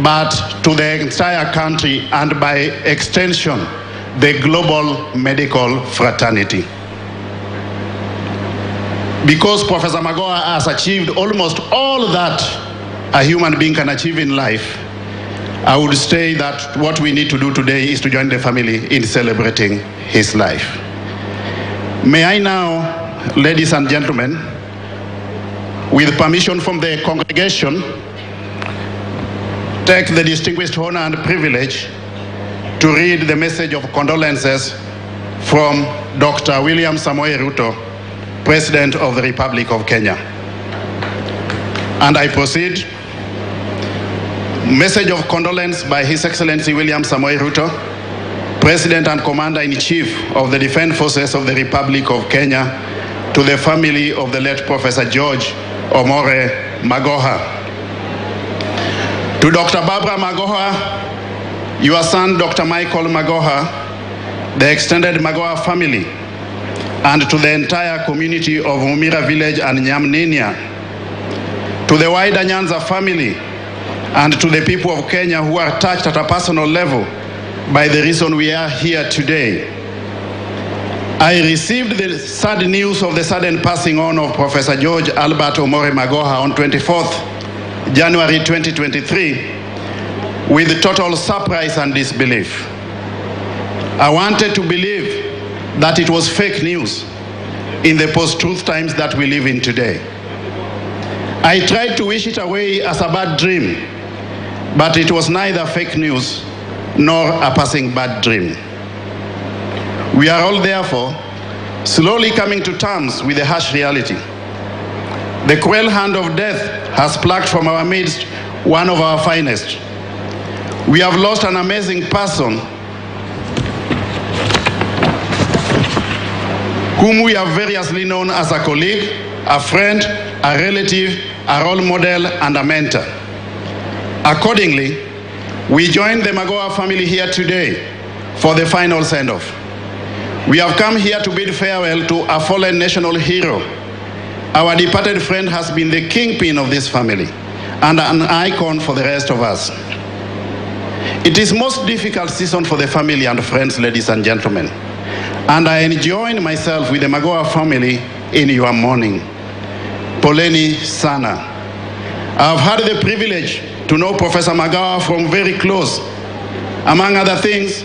but to the entire country and by extension, the global medical fraternity. Because Professor Magoha has achieved almost all that a human being can achieve in life, I would say that what we need to do today is to join the family in celebrating his life. May I now, ladies and gentlemen, with permission from the congregation, take the distinguished honor and privilege to read the message of condolences from Dr. William Samoei Ruto, President of the Republic of Kenya. And I proceed. Message of condolence by His Excellency William Samoei Ruto, President and Commander-in-Chief of the Defense Forces of the Republic of Kenya, to the family of the late Professor George Omore Magoha. To Dr. Barbara Magoha, your son Dr. Michael Magoha, the extended Magoha family, and to the entire community of Umira village and Nyamninia, to the wider Nyanza family, and to the people of Kenya who are touched at a personal level by the reason we are here today. I received the sad news of the sudden passing on of Professor George Albert Omore Magoha on 24th January 2023 with total surprise and disbelief. I wanted to believe that it was fake news in the post-truth times that we live in today. I tried to wish it away as a bad dream, but it was neither fake news nor a passing bad dream. We are all therefore slowly coming to terms with the harsh reality. The cruel hand of death has plucked from our midst one of our finest. We have lost an amazing person whom we have variously known as a colleague, a friend, a relative, a role model, and a mentor. Accordingly, we join the Magoha family here today for the final send-off. We have come here to bid farewell to a fallen national hero. Our departed friend has been the kingpin of this family and an icon for the rest of us. It is most difficult season for the family and friends, ladies and gentlemen, and I join myself with the Magoha family in your mourning. Poleni sana. I have had the privilege to know Professor Magoha from very close. Among other things,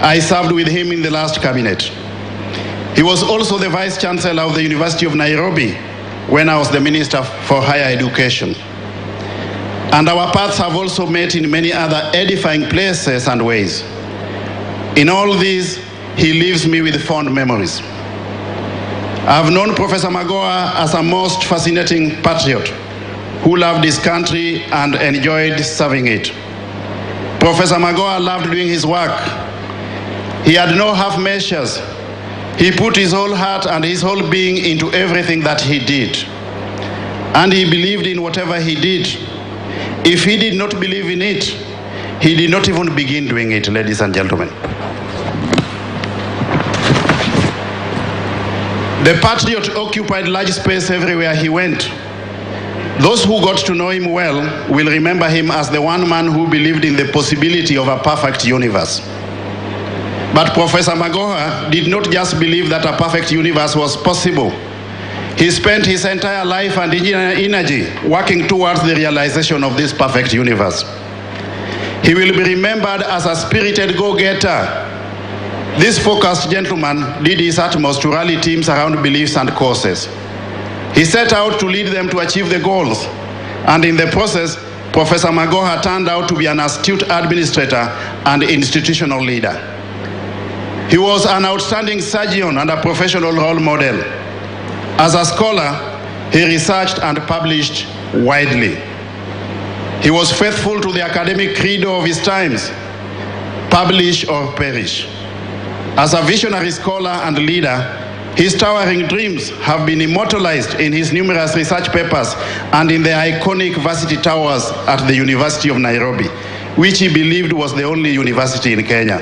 I served with him in the last cabinet. He was also the Vice Chancellor of the University of Nairobi when I was the Minister for Higher Education. And our paths have also met in many other edifying places and ways. In all these, he leaves me with fond memories. I've known Professor Magoha as a most fascinating patriot who loved his country and enjoyed serving it. Professor Magoha loved doing his work. He had no half measures. He put his whole heart and his whole being into everything that he did. And he believed in whatever he did. If he did not believe in it, he did not even begin doing it, ladies and gentlemen. The patriot occupied large space everywhere he went. Those who got to know him well will remember him as the one man who believed in the possibility of a perfect universe. But Professor Magoha did not just believe that a perfect universe was possible. He spent his entire life and energy working towards the realization of this perfect universe. He will be remembered as a spirited go-getter. This focused gentleman did his utmost to rally teams around beliefs and causes. He set out to lead them to achieve the goals, and in the process, Professor Magoha turned out to be an astute administrator and institutional leader. He was an outstanding surgeon and a professional role model. As a scholar, he researched and published widely. He was faithful to the academic credo of his times, publish or perish. As a visionary scholar and leader, his towering dreams have been immortalized in his numerous research papers and in the iconic varsity towers at the University of Nairobi, which he believed was the only university in Kenya.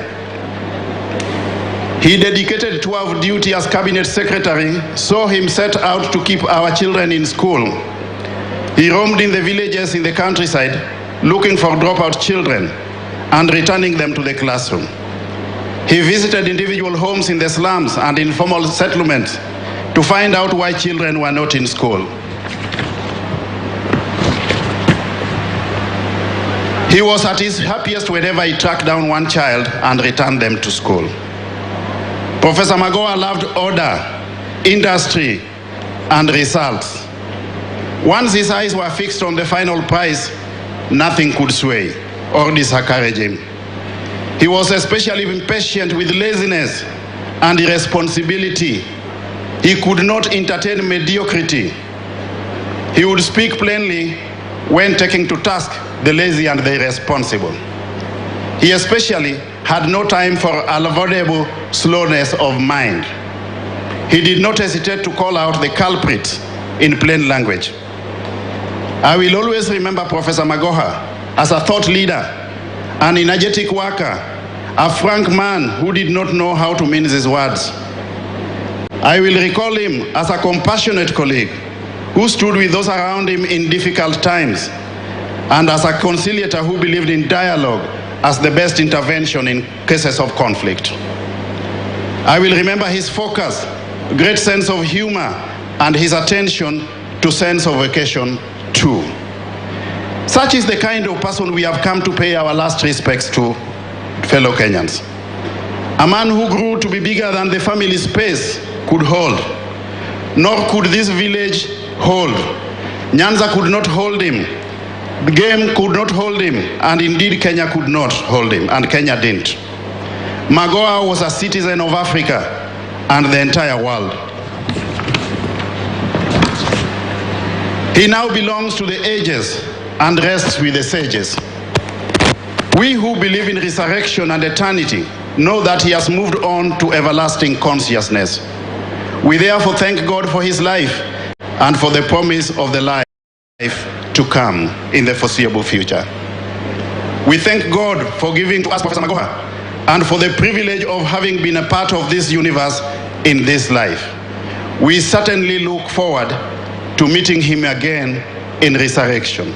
He dedicated tour of duty as cabinet secretary, saw him set out to keep our children in school. He roamed in the villages in the countryside, looking for dropout children and returning them to the classroom. He visited individual homes in the slums and informal settlements to find out why children were not in school. He was at his happiest whenever he tracked down one child and returned them to school. Professor Magoha loved order, industry, and results. Once his eyes were fixed on the final prize, nothing could sway or discourage him. He was especially impatient with laziness and irresponsibility. He could not entertain mediocrity. He would speak plainly when taking to task the lazy and the irresponsible. He especially had no time for avoidable slowness of mind. He did not hesitate to call out the culprits in plain language. I will always remember Professor Magoha as a thought leader, an energetic worker, a frank man who did not know how to mince his words. I will recall him as a compassionate colleague who stood with those around him in difficult times, and as a conciliator who believed in dialogue as the best intervention in cases of conflict. I will remember his focus, great sense of humor, and his attention to sense of occasion too. Such is the kind of person we have come to pay our last respects to, fellow Kenyans. A man who grew to be bigger than the family space could hold, nor could this village hold. Nyanza could not hold him, the game could not hold him, and indeed Kenya could not hold him, and Kenya didn't. Magoha was a citizen of Africa and the entire world. He now belongs to the ages and rests with the sages. We who believe in resurrection and eternity know that he has moved on to everlasting consciousness. We therefore thank God for his life and for the promise of the life to come in the foreseeable future. We thank God for giving to us Professor Magoha and for the privilege of having been a part of this universe in this life. We certainly look forward to meeting him again in resurrection.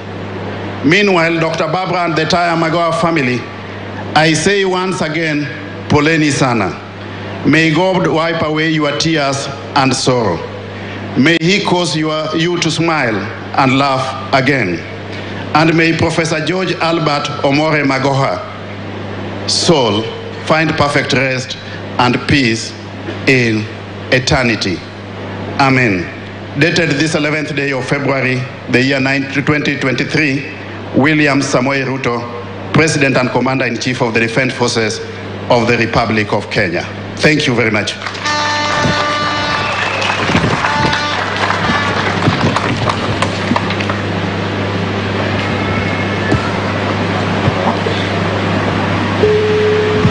Meanwhile, Dr. Barbara and the entire Magoha family, I say once again, poleni sana. May God wipe away your tears and sorrow. May he cause you to smile and laugh again. And may Professor George Albert Omore Magoha soul find perfect rest and peace in eternity. Amen. Dated this 11th day of February, the year 2023, William Samoei Ruto, President and Commander-in-Chief of the Defense Forces of the Republic of Kenya. Thank you very much.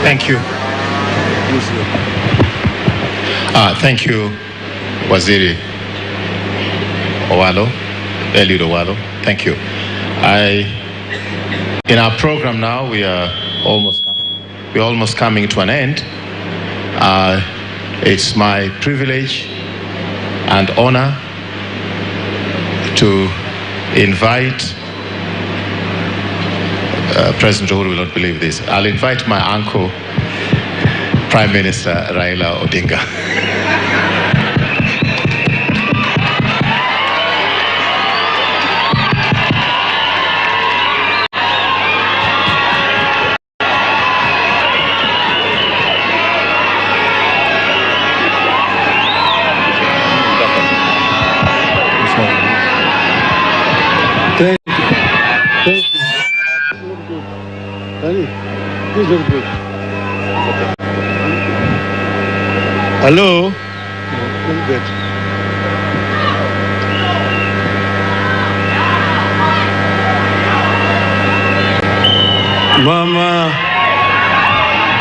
Thank you. Thank you, Waziri Owalo, Eliud Owalo. Thank you. In our program now, we're almost coming to an end. It's my privilege and honor to invite President Uhuru will not believe this. I'll invite my uncle, Prime Minister Raila Odinga. Thank you. Thank you. This is good. Hello? Good. Mama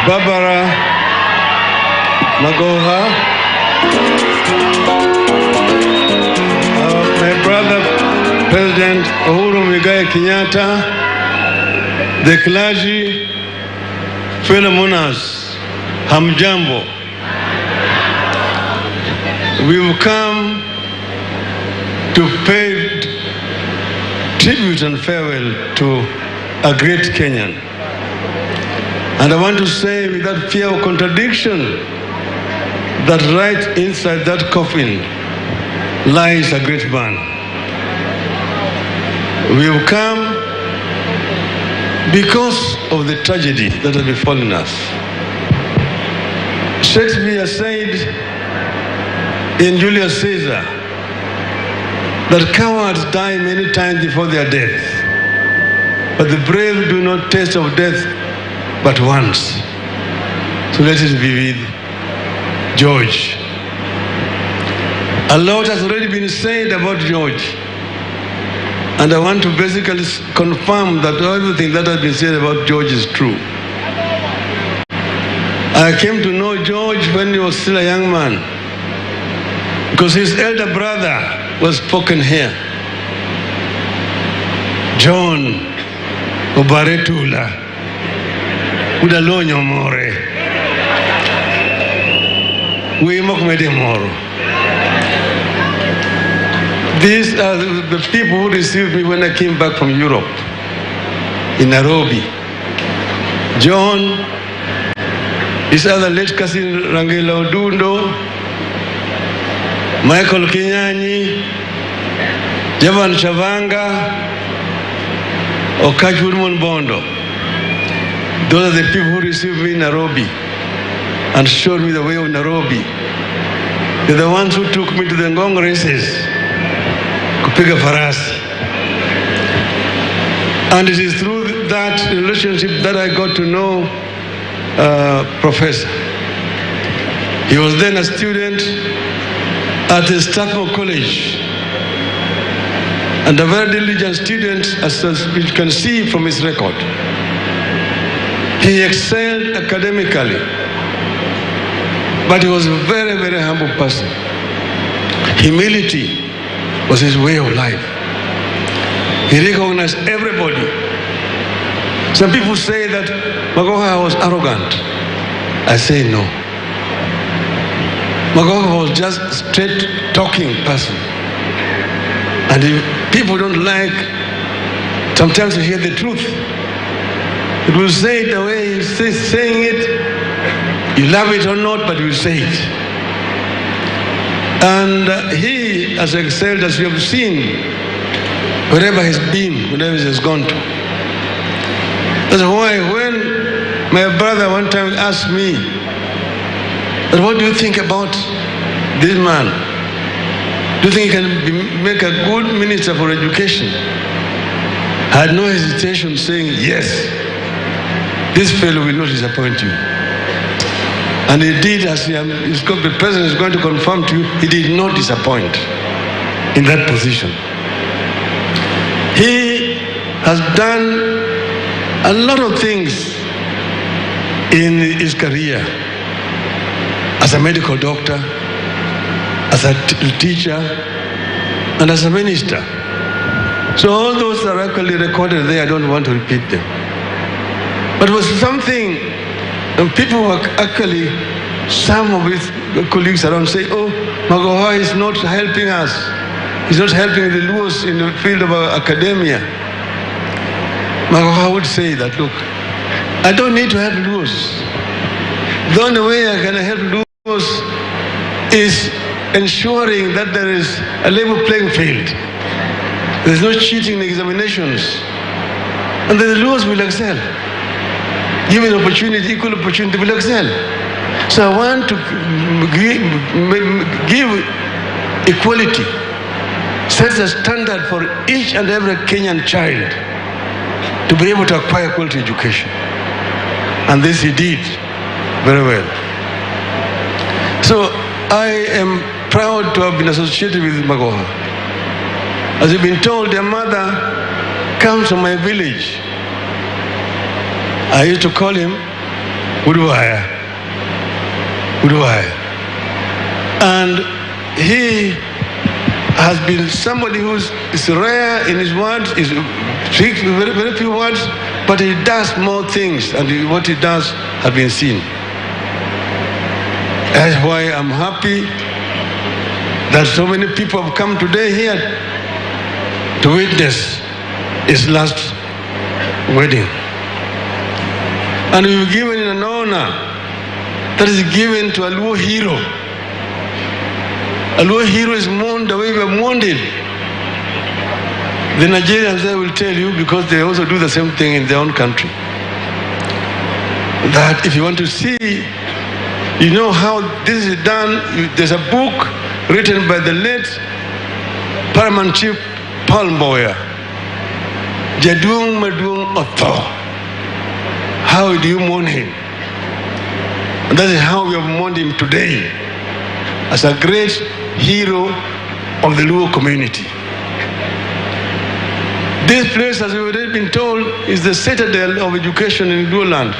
Barbara Magoha, my brother President Uhuru Muigai Kenyatta, the clergy, fellow monarchs, hamjambo. We've come to pay tribute and farewell to a great Kenyan. And I want to say without fear of contradiction that right inside that coffin lies a great man. We've come because of the tragedy that has befallen us. Shakespeare said in Julius Caesar that cowards die many times before their death, but the brave do not taste of death but once. So let it be with George. A lot has already been said about George, and I want to basically confirm that everything that has been said about George is true. I came to know George when he was still a young man, because his elder brother was spoken here, John Obaretula Udalonyo More. We mokmede moro. These are the people who received me when I came back from Europe, in Nairobi. John, his other late cousin Rangela Odundo, Michael Kinyanyi, Javan Chavanga, Okachurmon Bondo. Those are the people who received me in Nairobi and showed me the way of Nairobi. They're the ones who took me to the Ngong races, Kupiga Farasi. And it is through that relationship that I got to know Professor. He was then a student at the Strathmore College, and a very diligent student, as you can see from his record. He excelled academically, but he was a very, very humble person. Humility was his way of life. He recognized everybody. Some people say that Magoha was arrogant. I say no. Magoha was just a straight-talking person. And if people don't like sometimes to hear the truth, it will say it the way he's saying it. You love it or not, but you say it. And he has excelled, as you have seen, wherever he's been, wherever he has gone to. That's why when my brother one time asked me, what do you think about this man? Do you think he can make a good minister for education? I had no hesitation saying, yes, this fellow will not disappoint you. And he did, as the president is going to confirm to you, he did not disappoint in that position. He has done a lot of things in his career, as a medical doctor, as a teacher, and as a minister. So all those are actually recorded there. I don't want to repeat them. But it was something, and people were actually some of his colleagues around say, oh, Magoha is not helping us. He's not helping the Luos in the field of academia. Magoha would say that, look, I don't need to help Luos. The only way I can help Luos is ensuring that there is a level playing field. There's no cheating in examinations. And the Luos will excel. Given opportunity, equal opportunity, will excel. So I want to give equality, set a standard for each and every Kenyan child to be able to acquire quality education. And this he did very well. So I am proud to have been associated with Magoha. As you've been told, their mother comes from my village. I used to call him Uduaya. Uduaya. And he has been somebody who is rare in his words, is speaks very, very few words, but he does more things, and what he does has been seen. That's why I'm happy that so many people have come today here to witness his last wedding. And we were given an honor that is given to a Luo hero. A Luo hero is mourned the way we are mourned. The Nigerians, I will tell you, because they also do the same thing in their own country, that if you want to see, you know how this is done. There's a book written by the late Paramount Chief Palmboya, Jadung Madung Otho. How do you mourn him? And that is how we have mourned him today, as a great hero of the Luo community. This place, as we've already been told, is the citadel of education in Luo land.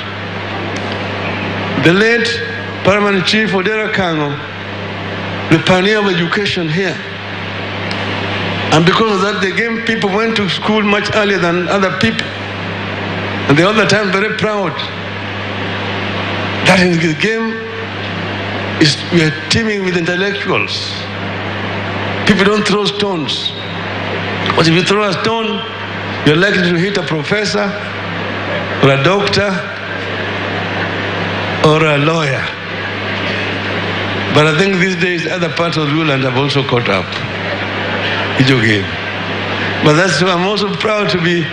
The late Paramount Chief Odera Kango, the pioneer of education here. And because of that, the Game people went to school much earlier than other people. And they all the time very proud that in the Game we are teeming with intellectuals. People don't throw stones. But if you throw a stone, you're likely to hit a professor or a doctor or a lawyer. But I think these days other parts of Luland have also caught up. But that's why I'm also proud to be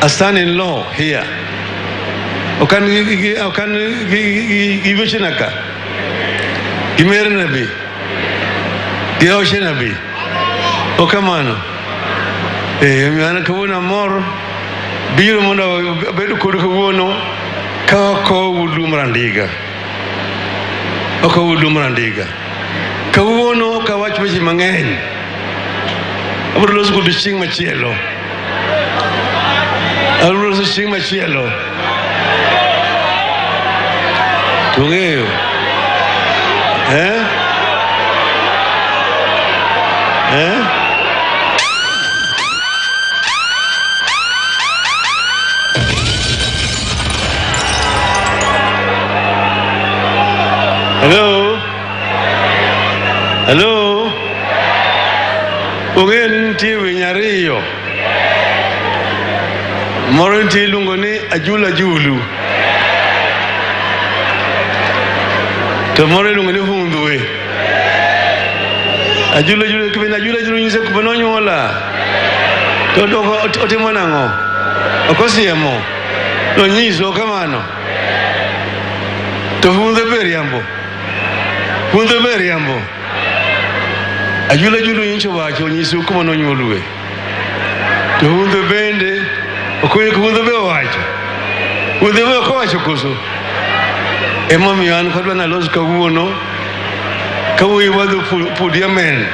a son-in-law here. Okan Givoshinaka, Gimernabi, Gioshinabi, Okamano, Yana Kavuna Mor, Birumona Bedu Kurukuono, Kako Wudumrandiga, Oko Wudumrandiga, Kawuono Kawachwichi Mangain. I would lose to sing my cielo. I would lose to sing my cielo. To you. Eh? Eh? Hello? Hello? Ungen tiwi nyariyo. Moro nti lungo ni ajula julu. To moro lungo ni hunduwe. Ajula julu kibina ajula julu nyise kubanonyo wala. To otimona ngo. Okosiyemo. No nyiso kamano. To hunde beriambo. Hunde beriambo. Ajula julu incho wacho nyisi kuma no nyoluwe. To hunde bende okoye hunde be wacho. Hunde be ko wacho koso. Emo mi an kodwa na los kawuono. Kawuono wadu pudia men.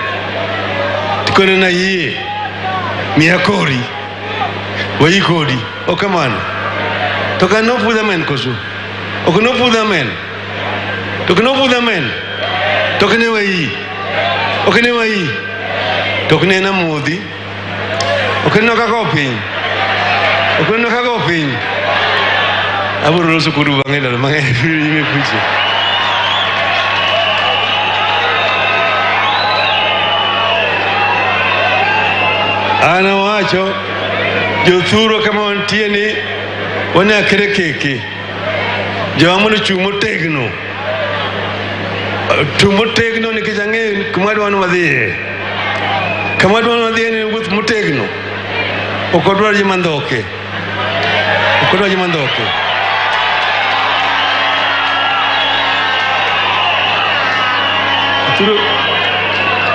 Tikone na yie. Miakori. Wai kodi. Okamano. Toka no puda men koso. Okono puda men. Toka no puda men. Toka ne wai. Okene wai, tokne na modi, okene no kakopin, okene no kakopin. Aburo rosu kuru bangela mangai me kuche. Ana wacho jothuro kama wantie ni wanakere keke. Jawamono chumotegno. Chumotegno ni kijange kumadwa wadhiye. Kamadwa wadhiye ni wuth motegno. Okodwa jimandoke. Okodwa jimandoke.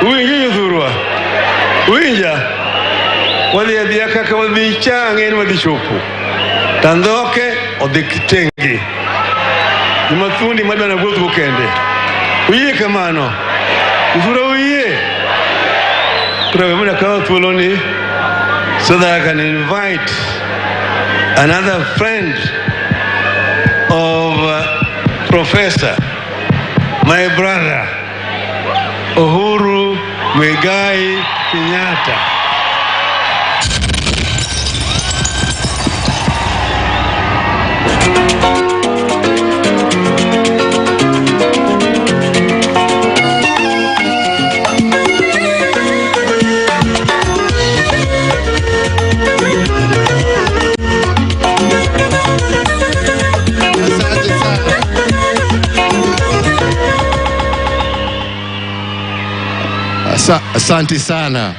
Uinja jothurwa. Uinja. Wadhi adhiya kaka wadhi change ni wadhi chopo. Tandoke odhi kitengi. Jumathundi madwa na wuoth kende. Uye kamano. Jothurwa uye. Kura muna kawa thuoloni so that I can invite another friend of Professor, my brother, Uhuru Muigai Kenyatta. Asante sana.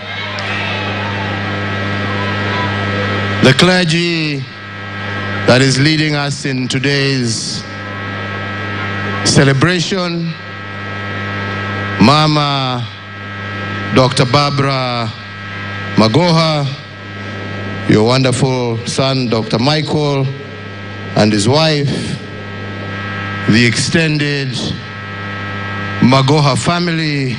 The clergy that is leading us in today's celebration, Mama Dr. Barbara Magoha, your wonderful son Dr. Michael and his wife, the extended Magoha family,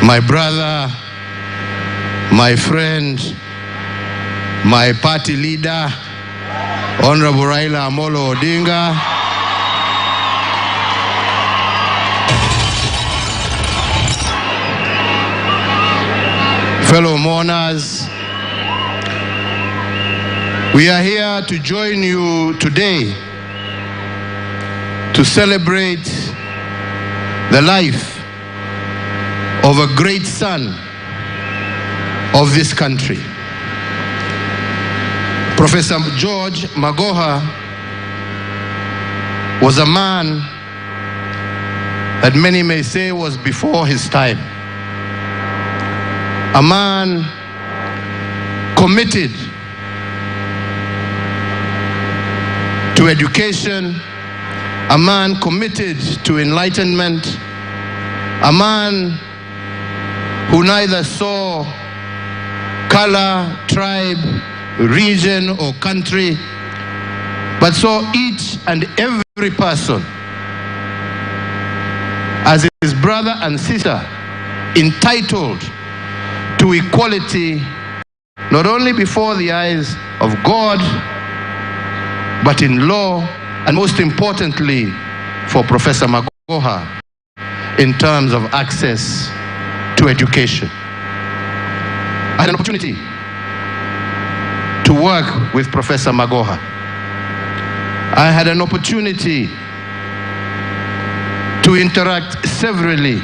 my brother, my friend, my party leader, Honorable Raila Amolo Odinga, fellow mourners, we are here to join you today to celebrate the life of a great son of this country. Professor George Magoha was a man that many may say was before his time. A man committed to education, a man committed to enlightenment, a man who neither saw color, tribe, region, or country, but saw each and every person as his brother and sister, entitled to equality, not only before the eyes of God, but in law, and most importantly, for Professor Magoha, in terms of access to education. I had an opportunity to work with Professor Magoha. I had an opportunity to interact severally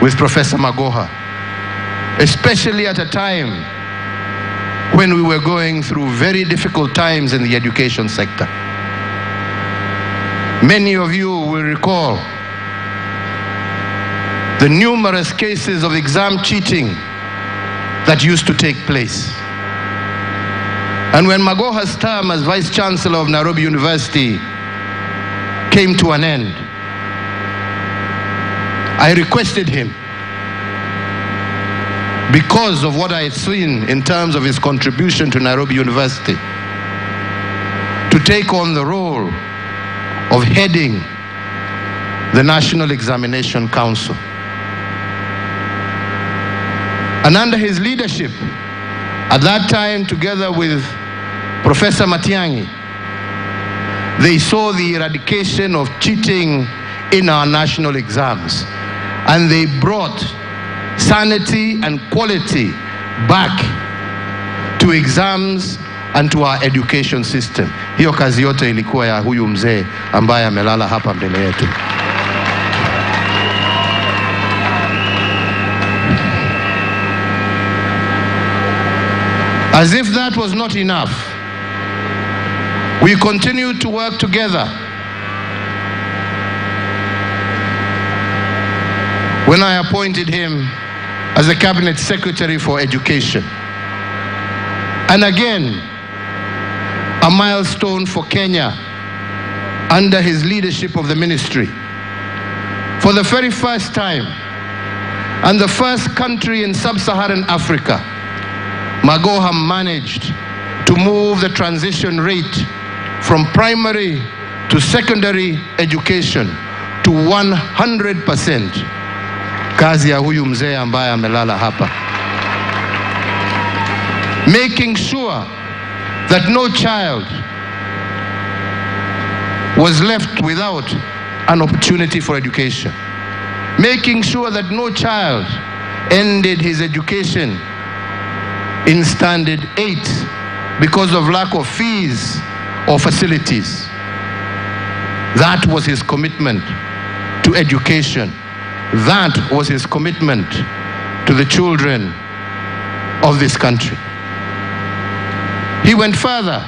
with Professor Magoha, especially at a time when we were going through very difficult times in the education sector. Many of you will recall the numerous cases of exam cheating that used to take place. And when Magoha's term as Vice Chancellor of Nairobi University came to an end, I requested him, because of what I had seen in terms of his contribution to Nairobi University, to take on the role of heading the National Examination Council. And under his leadership, at that time, together with Professor Matiang'i, they saw the eradication of cheating in our national exams. And they brought sanity and quality back to exams and to our education system. Hiyo kazi yote ilikuwa ya huyu mzee ambaye amelala hapa mbele yetu. As if that was not enough, we continued to work together. When I appointed him as a cabinet secretary for education. And again, a milestone for Kenya under his leadership of the ministry. For the very first time, and the first country in sub-Saharan Africa, Magoha managed to move the transition rate from primary to secondary education to 100%. Kazi ya huyu mzee ambaye amelala hapa. Making sure that no child was left without an opportunity for education. Making sure that no child ended his education in standard 8 because of lack of fees or facilities. That was his commitment to education. That was his commitment to the children of this country. He went further,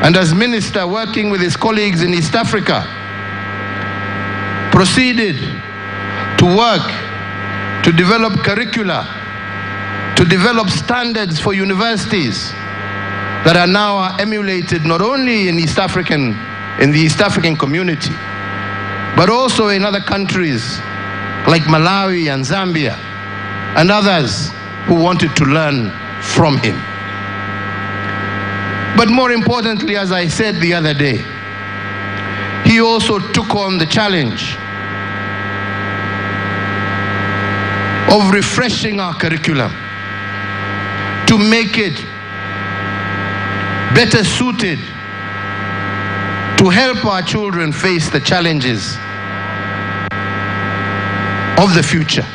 and as minister working with his colleagues in East Africa, proceeded to work to develop curricula, to develop standards for universities that are now emulated not only in the East African community, but also in other countries like Malawi and Zambia and others who wanted to learn from him. But more importantly, as I said the other day, he also took on the challenge of refreshing our curriculum to make it better suited to help our children face the challenges of the future.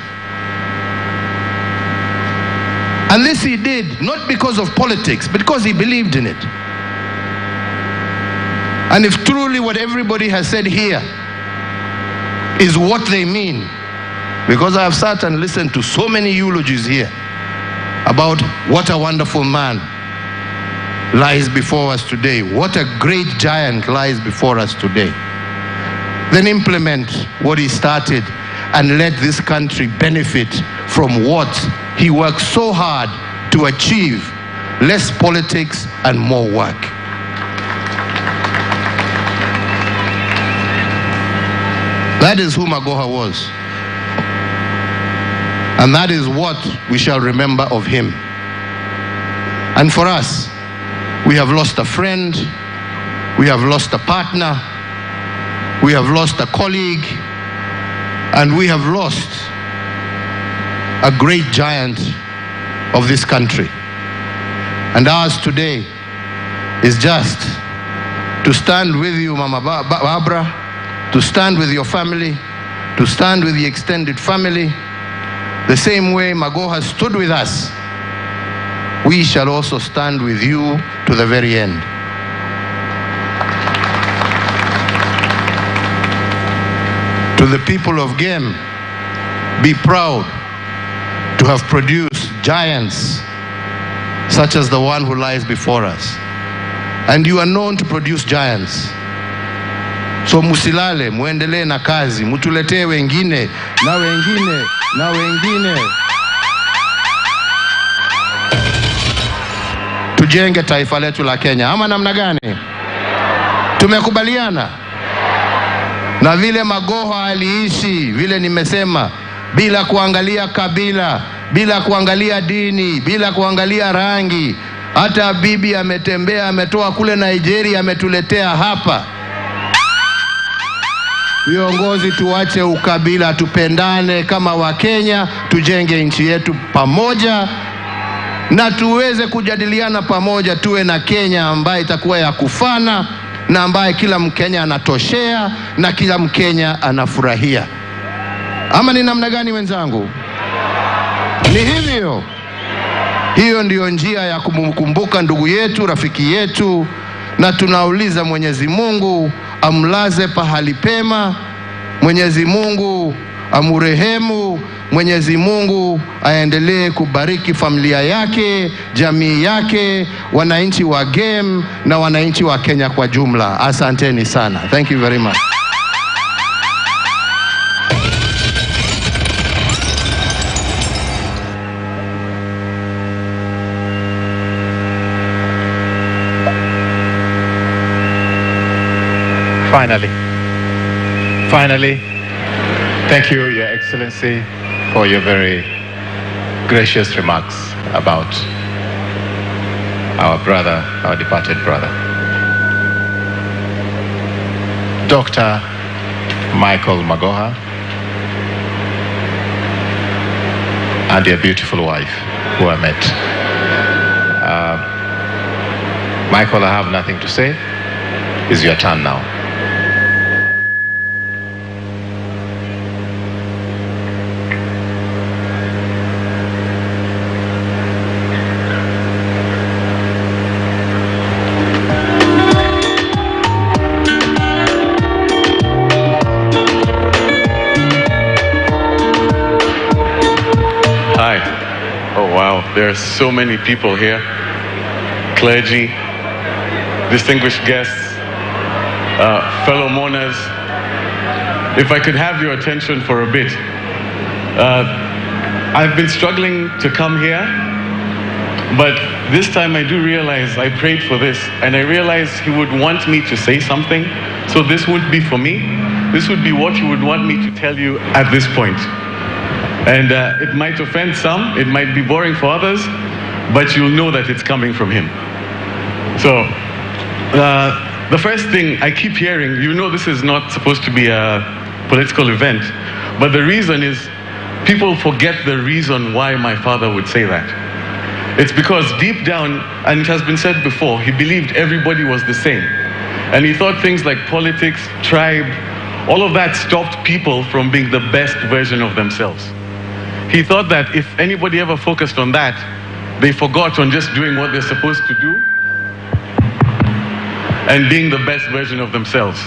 And this he did not because of politics, but because he believed in it. And if truly what everybody has said here is what they mean, because I have sat and listened to so many eulogies here about what a wonderful man lies before us today, what a great giant lies before us today, then implement what he started and let this country benefit from what he worked so hard to achieve. Less politics and more work. That is who Magoha was. And that is what we shall remember of him. And for us, we have lost a friend, we have lost a partner, we have lost a colleague, and we have lost a great giant of this country. And ours today is just to stand with you, Mama Barbara, to stand with your family, to stand with the extended family. The same way Magoha stood with us, we shall also stand with you to the very end. To the people of Gem, be proud to have produced giants such as the one who lies before us. And you are known to produce giants. So musilale, muendelee na kazi, mutuletee wengine, na wengine, na wengine. Tujenge taifa letu la Kenya. Ama namna gani? Tumekubaliana? Na vile Magoha aliishi, vile nimesema, bila kuangalia kabila, bila kuangalia dini, bila kuangalia rangi. Hata bibi ametembea, ametoa kule Nigeria, ametuletea hapa. Viongozi tuache ukabila, tupendane kama Wakenya, tujenge nchi yetu pamoja na tuweze kujadiliana pamoja, tuwe na Kenya ambaye itakuwa ya kufana na ambaye kila Mkenya anatoshea na kila Mkenya anafurahia. Ama ni namna gani wenzangu? Ni hivyo. Hiyo ndiyo njia ya kumkumbuka ndugu yetu, rafiki yetu, na tunauliza Mwenyezi Mungu amlaze pahali pema. Mwenyezi Mungu amurehemu. Mwenyezi Mungu aendelee kubariki familia yake, jamii yake, wananchi wa Game na wananchi wa Kenya kwa jumla. Asanteni sana. Thank you very much. Finally, thank you, Your Excellency, for your very gracious remarks about our brother, our departed brother. Dr. Michael Magoha and their beautiful wife, who I met. Michael, I have nothing to say. It's your turn now. There are so many people here, clergy, distinguished guests, fellow mourners. If I could have your attention for a bit. I've been struggling to come here, but this time I do realize I prayed for this, and I realized he would want me to say something, so this wouldn't be for me. This would be what he would want me to tell you at this point. And it might offend some, it might be boring for others, but you'll know that it's coming from him. So, the first thing I keep hearing, you know this is not supposed to be a political event, but the reason is people forget the reason why my father would say that. It's because deep down, and it has been said before, he believed everybody was the same. And he thought things like politics, tribe, all of that stopped people from being the best version of themselves. He thought that if anybody ever focused on that, they forgot on just doing what they're supposed to do and being the best version of themselves.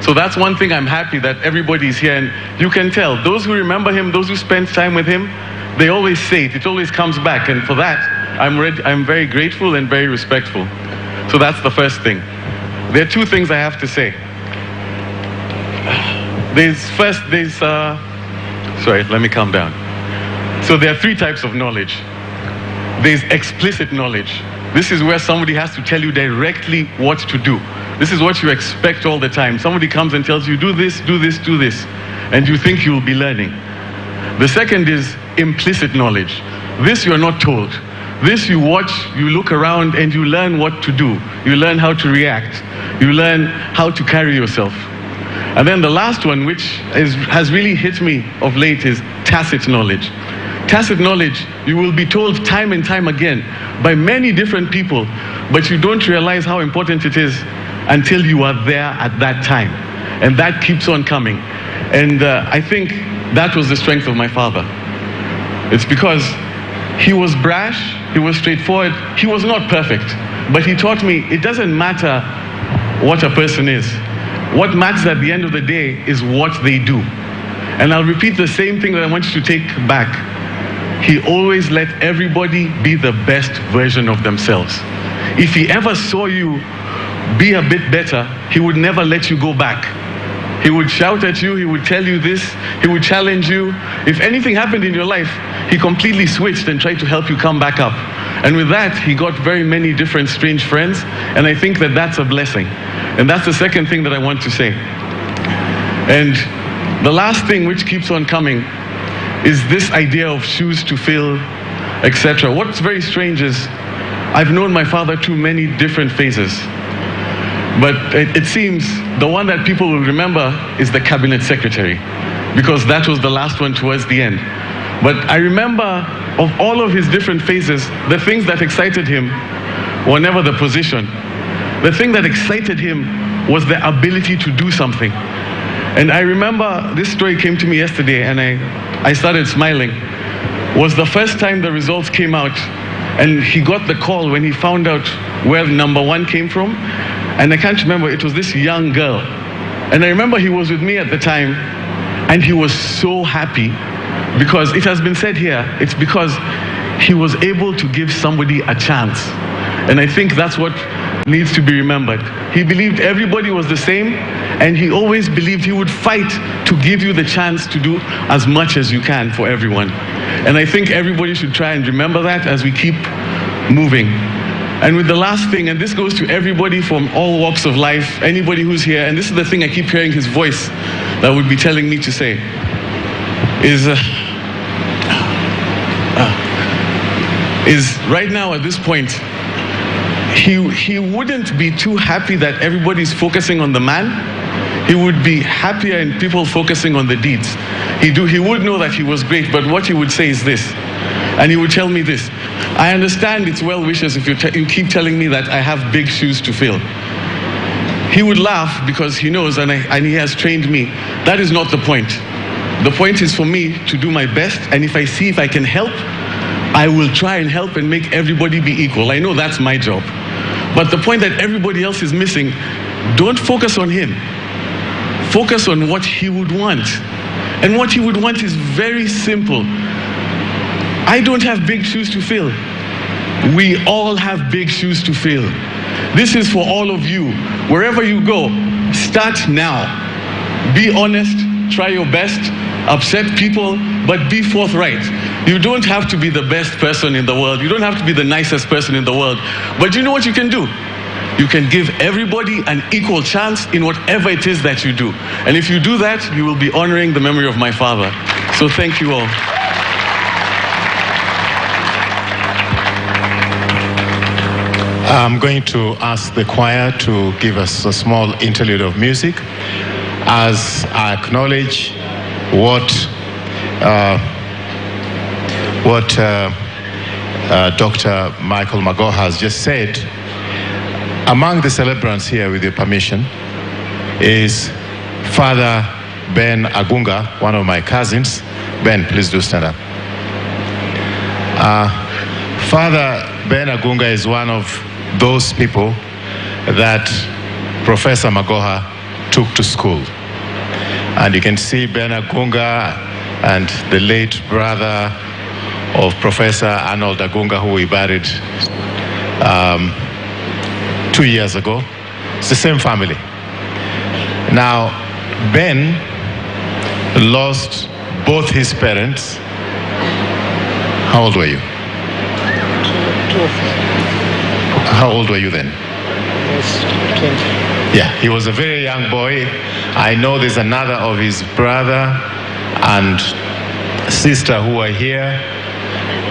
So that's one thing I'm happy that everybody's here, and you can tell, those who remember him, those who spend time with him, they always say it always comes back, and for that, I'm very grateful and very respectful. So that's the first thing. There are two things I have to say. Sorry, let me calm down. So there are three types of knowledge. There's explicit knowledge. This is where somebody has to tell you directly what to do. This is what you expect all the time. Somebody comes and tells you, do this, do this, do this, and you think you'll be learning. The second is implicit knowledge. This you're not told. This you watch, you look around, and you learn what to do. You learn how to react. You learn how to carry yourself. And then the last one, which has really hit me of late, is tacit knowledge. Tacit knowledge, you will be told time and time again by many different people, but you don't realize how important it is until you are there at that time. And that keeps on coming. And I think that was the strength of my father. It's because he was brash, he was straightforward, he was not perfect, but he taught me it doesn't matter what a person is. What matters at the end of the day is what they do. And I'll repeat the same thing that I want you to take back. He always let everybody be the best version of themselves. If he ever saw you be a bit better, he would never let you go back. He would shout at you, he would tell you this, he would challenge you. If anything happened in your life, he completely switched and tried to help you come back up. And with that, he got very many different strange friends, and I think that that's a blessing. And that's the second thing that I want to say. And the last thing which keeps on coming is this idea of shoes to fill, etc. What's very strange is I've known my father through many different phases. But it seems the one that people will remember is the cabinet secretary, because that was the last one towards the end. But I remember of all of his different phases, the things that excited him were never the position. The thing that excited him was the ability to do something. And I remember this story came to me yesterday, and I started smiling. Was the first time the results came out, and he got the call when he found out where number one came from. And I can't remember, it was this young girl. And I remember he was with me at the time, And he was so happy because it has been said here, it's because he was able to give somebody a chance. And I think that's what needs to be remembered. He believed everybody was the same, and he always believed he would fight to give you the chance to do as much as you can for everyone. And I think everybody should try and remember that as we keep moving. And with the last thing, and this goes to everybody from all walks of life, anybody who's here, and this is the thing I keep hearing his voice that would be telling me to say, is right now at this point, he wouldn't be too happy that everybody's focusing on the man. He would be happier in people focusing on the deeds. He would know that he was great, but what he would say is this, and he would tell me this: I understand it's well wishes if you keep telling me that I have big shoes to fill. He would laugh because he knows, and he has trained me, that is not the point. The point is for me to do my best, and if I see if I can help, I will try and help and make everybody be equal. I know that's my job. But the point that everybody else is missing, don't focus on him. Focus on what he would want. And what he would want is very simple. I don't have big shoes to fill. We all have big shoes to fill. This is for all of you. Wherever you go, start now. Be honest, try your best, upset people, but be forthright. You don't have to be the best person in the world. You don't have to be the nicest person in the world. But you know what you can do? You can give everybody an equal chance in whatever it is that you do. And if you do that, you will be honoring the memory of my father. So thank you all. I'm going to ask the choir to give us a small interlude of music as I acknowledge what Dr. Michael Magoha has just said. Among the celebrants here, with your permission, is Father Ben Agunga, one of my cousins. Ben, please do stand up. Father Ben Agunga is one of those people that Professor Magoha took to school. And you can see Ben Agunga and the late brother of Professor Arnold Agunga, who we buried 2 years ago. It's the same family. Now, Ben lost both his parents. How old were you? 12. How old were you then? I was 20. Yeah, he was a very young boy. I know there's another of his brother and sister who are here.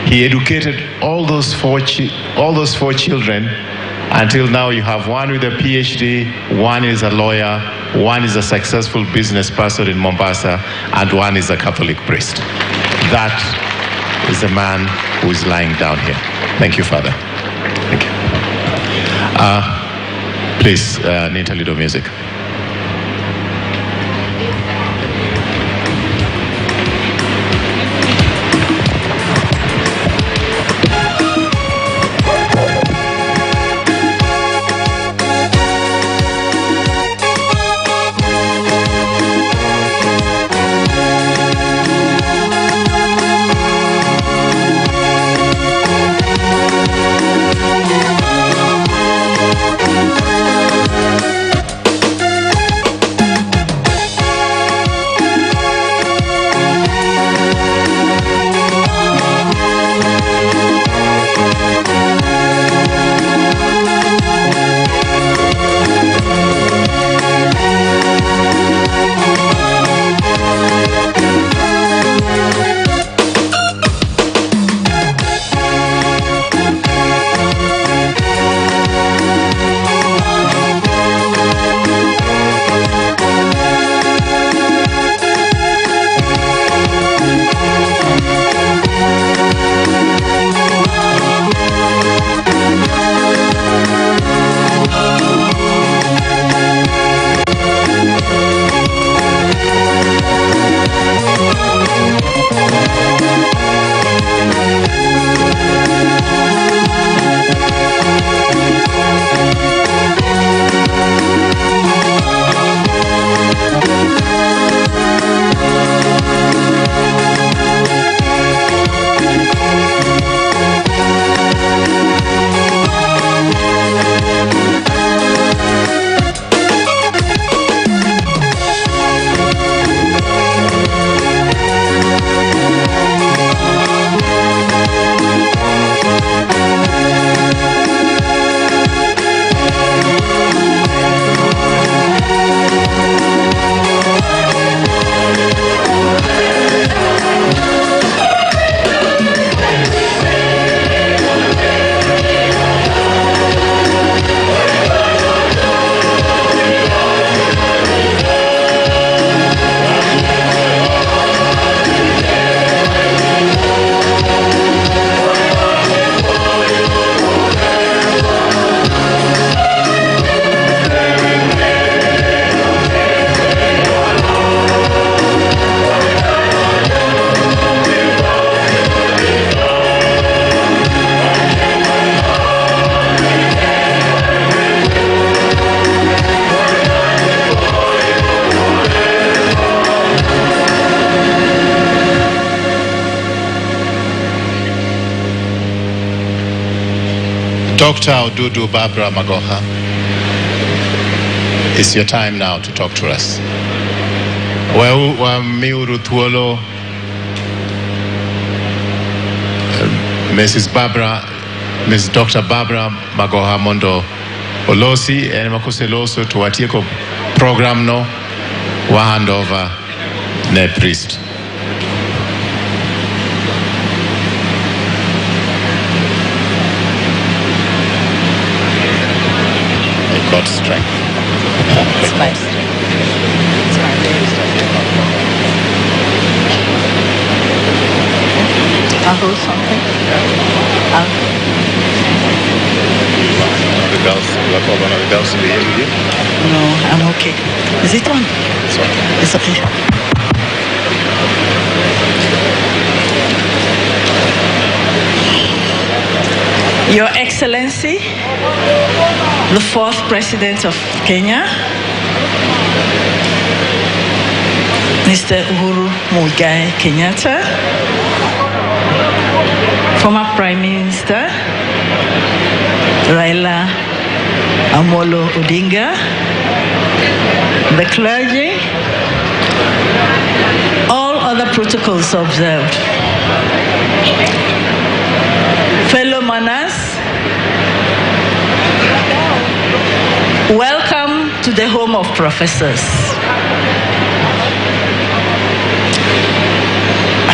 He educated all those four children until now. You have one with a PhD, one is a lawyer, one is a successful business person in Mombasa, and one is a Catholic priest. That is the man who is lying down here. Thank you, Father. Thank you. Please, an interlude of music. Dr. Odudu Barbara Magoha, it's your time now to talk to us. Miuru Thuolo, Mrs. Dr. Barbara Magoha Mondo Olosi, and Makuseloso to Atieko program no, wa hand over ne priest. God's strength. It's my strength. It's my strength. I'll hold something. The bells, you have one of the bells in the ear with you? No, I'm okay. Is it on? It's on. It's okay. Your Excellency, the 4th President of Kenya, Mr. Uhuru Muigai Kenyatta, former Prime Minister Raila Amolo Odinga, the clergy, all other protocols observed. Fellow mourners, welcome to the home of professors.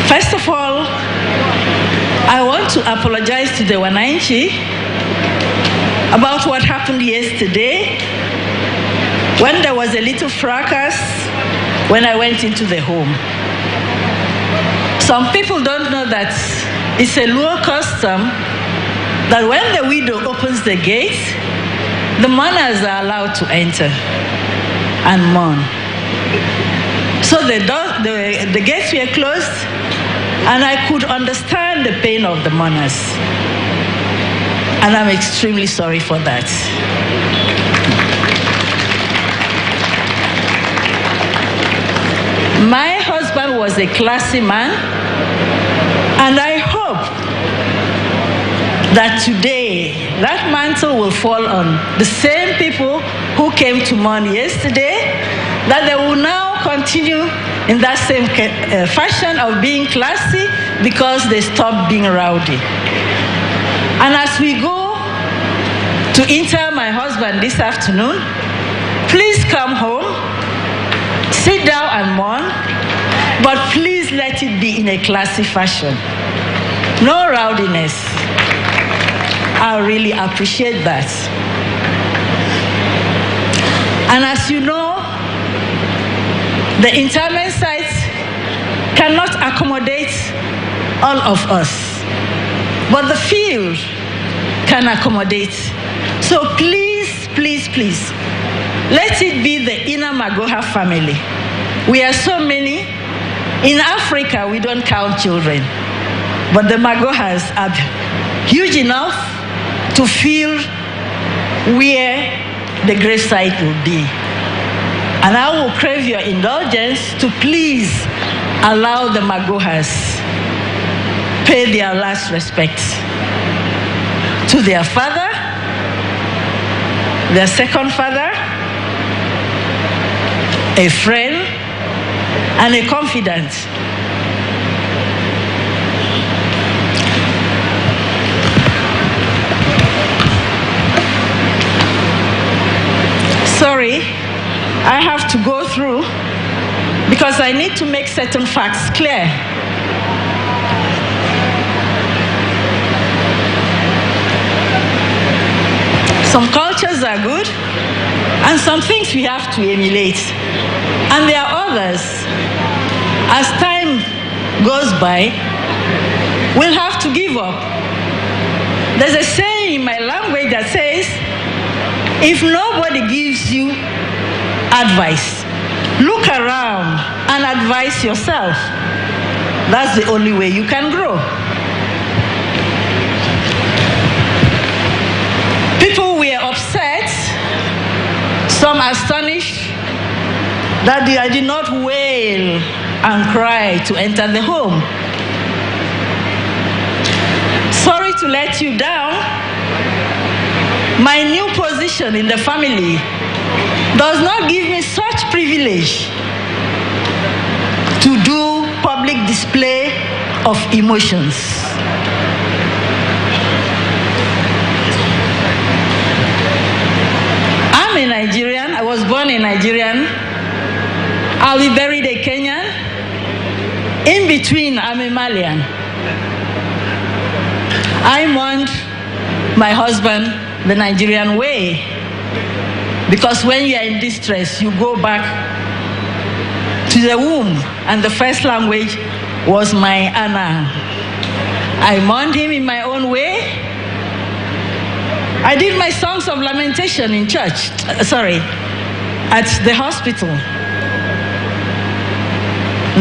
First of all, I want to apologize to the Wananchi about what happened yesterday when there was a little fracas when I went into the home. Some people don't know that it's a Luo custom that when the widow opens the gate, the mourners are allowed to enter and mourn. So the gates were closed, and I could understand the pain of the mourners. And I'm extremely sorry for that. My husband was a classy man, and I hope that today that mantle will fall on the same people who came to mourn yesterday, that they will now continue in that same fashion of being classy because they stopped being rowdy. And as we go to inter my husband this afternoon, please come home, sit down and mourn, but please let it be in a classy fashion. No rowdiness. I really appreciate that. And as you know, the interment site cannot accommodate all of us, but the field can accommodate. So please, please, please, let it be the inner Magoha family. We are so many. In Africa, we don't count children, but the Magohas are huge enough to feel where the gravesite will be. And I will crave your indulgence to please allow the Magohas pay their last respects to their father, their second father, a friend, and a confidant. Sorry, I have to go through because I need to make certain facts clear. Some cultures are good, and some things we have to emulate. And there are others, as time goes by, we'll have to give up. There's a saying in my language that says, if nobody gives you advice, look around and advise yourself. That's the only way you can grow. People were upset, some astonished that I did not wail and cry to enter the home. Sorry to let you down, my new position in the family does not give me such privilege to do public display of emotions. I'm a Nigerian. I was born a Nigerian. I'll be buried a Kenyan. In between, I'm a Malian. I mourned my husband the Nigerian way, because when you are in distress, you go back to the womb, and the first language was my Anna. I mourned him in my own way. I did my songs of lamentation in church, at the hospital.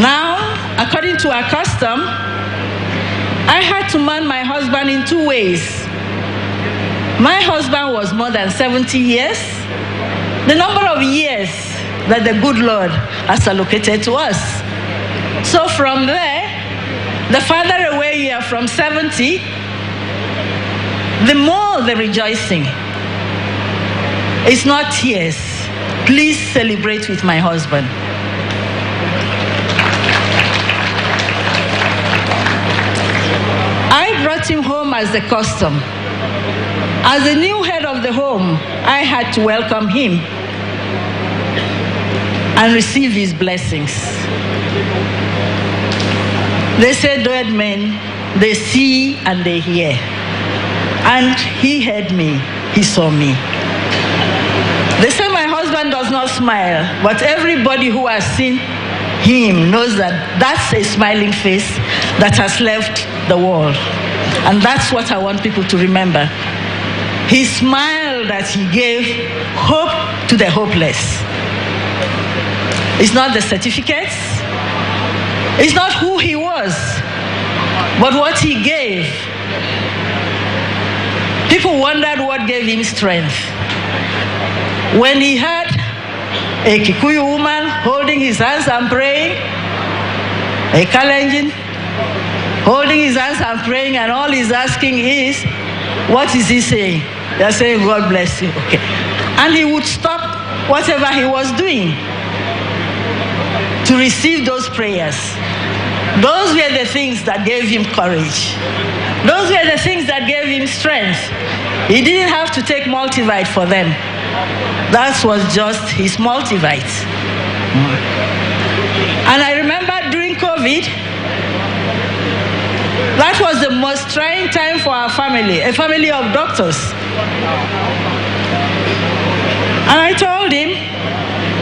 Now, according to our custom, I had to mourn my husband in two ways. My husband was more than 70 years, the number of years that the good Lord has allocated to us. So from there, the farther away you are from 70, the more the rejoicing. It's not tears. Please celebrate with my husband. I brought him home as the custom. As the new head of the home, I had to welcome him and receive his blessings. They say dead men, they see and they hear. And he heard me, he saw me. They say my husband does not smile, but everybody who has seen him knows that that's a smiling face that has left the world. And that's what I want people to remember. He smiled that he gave hope to the hopeless. It's not the certificates. It's not who he was, but what he gave. People wondered what gave him strength. When he had a Kikuyu woman holding his hands and praying, a Kalenjin holding his hands and praying, and all he's asking is, what is he saying? They're saying, God bless you. Okay. And he would stop whatever he was doing to receive those prayers. Those were the things that gave him courage. Those were the things that gave him strength. He didn't have to take multivite for them. That was just his multivite. And I remember during COVID, that was the most trying time for our family, a family of doctors. And I told him,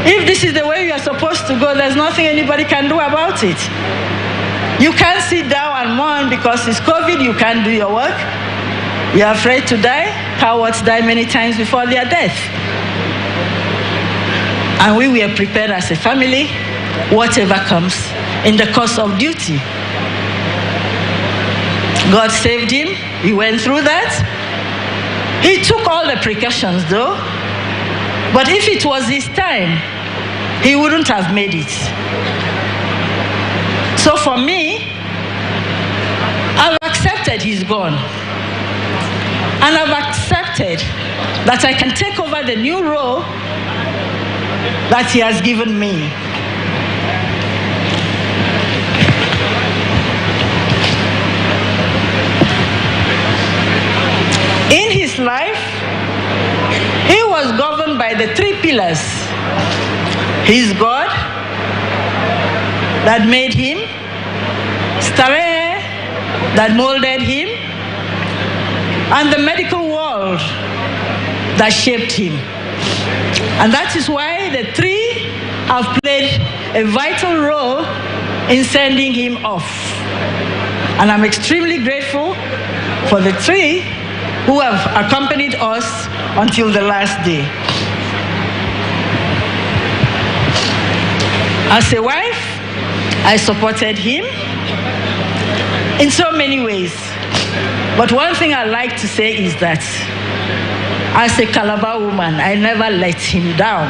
if this is the way you are supposed to go, there's nothing anybody can do about it. You can't sit down and mourn because it's COVID, you can't do your work. You're afraid to die. Cowards die many times before their death. And we were prepared as a family, whatever comes in the course of duty. God saved him. He went through that. He took all the precautions though. But if it was his time, he wouldn't have made it. So for me, I've accepted he's gone. And I've accepted that I can take over the new role that he has given me. In his life, he was governed by the three pillars. His God that made him, Starehe that molded him, and the medical world that shaped him. And that is why the three have played a vital role in sending him off. And I'm extremely grateful for the three who have accompanied us until the last day. As a wife, I supported him in so many ways. But one thing I like to say is that as a Calabar woman, I never let him down.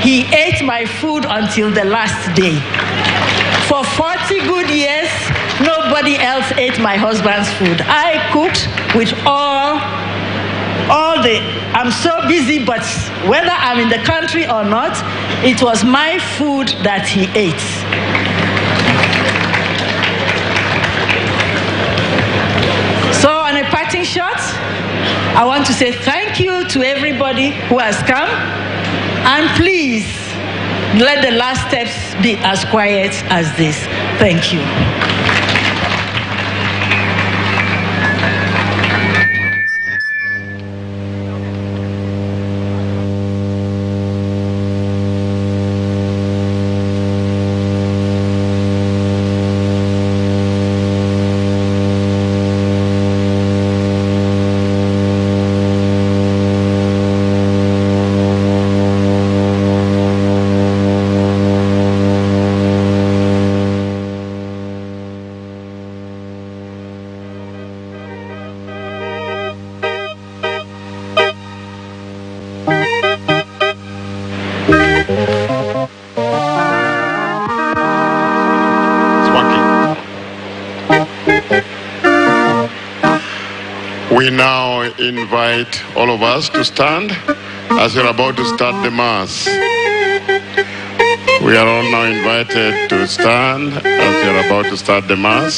He ate my food until the last day. For 40 good years, nobody else ate my husband's food. I cooked with all I'm so busy, but whether I'm in the country or not, it was my food that he ate. So on a parting shot, I want to say thank you to everybody who has come, and please let the last steps be as quiet as this. Thank you. We now invite all of us to stand as we're about to start the Mass. We are all now invited to stand as we're about to start the Mass.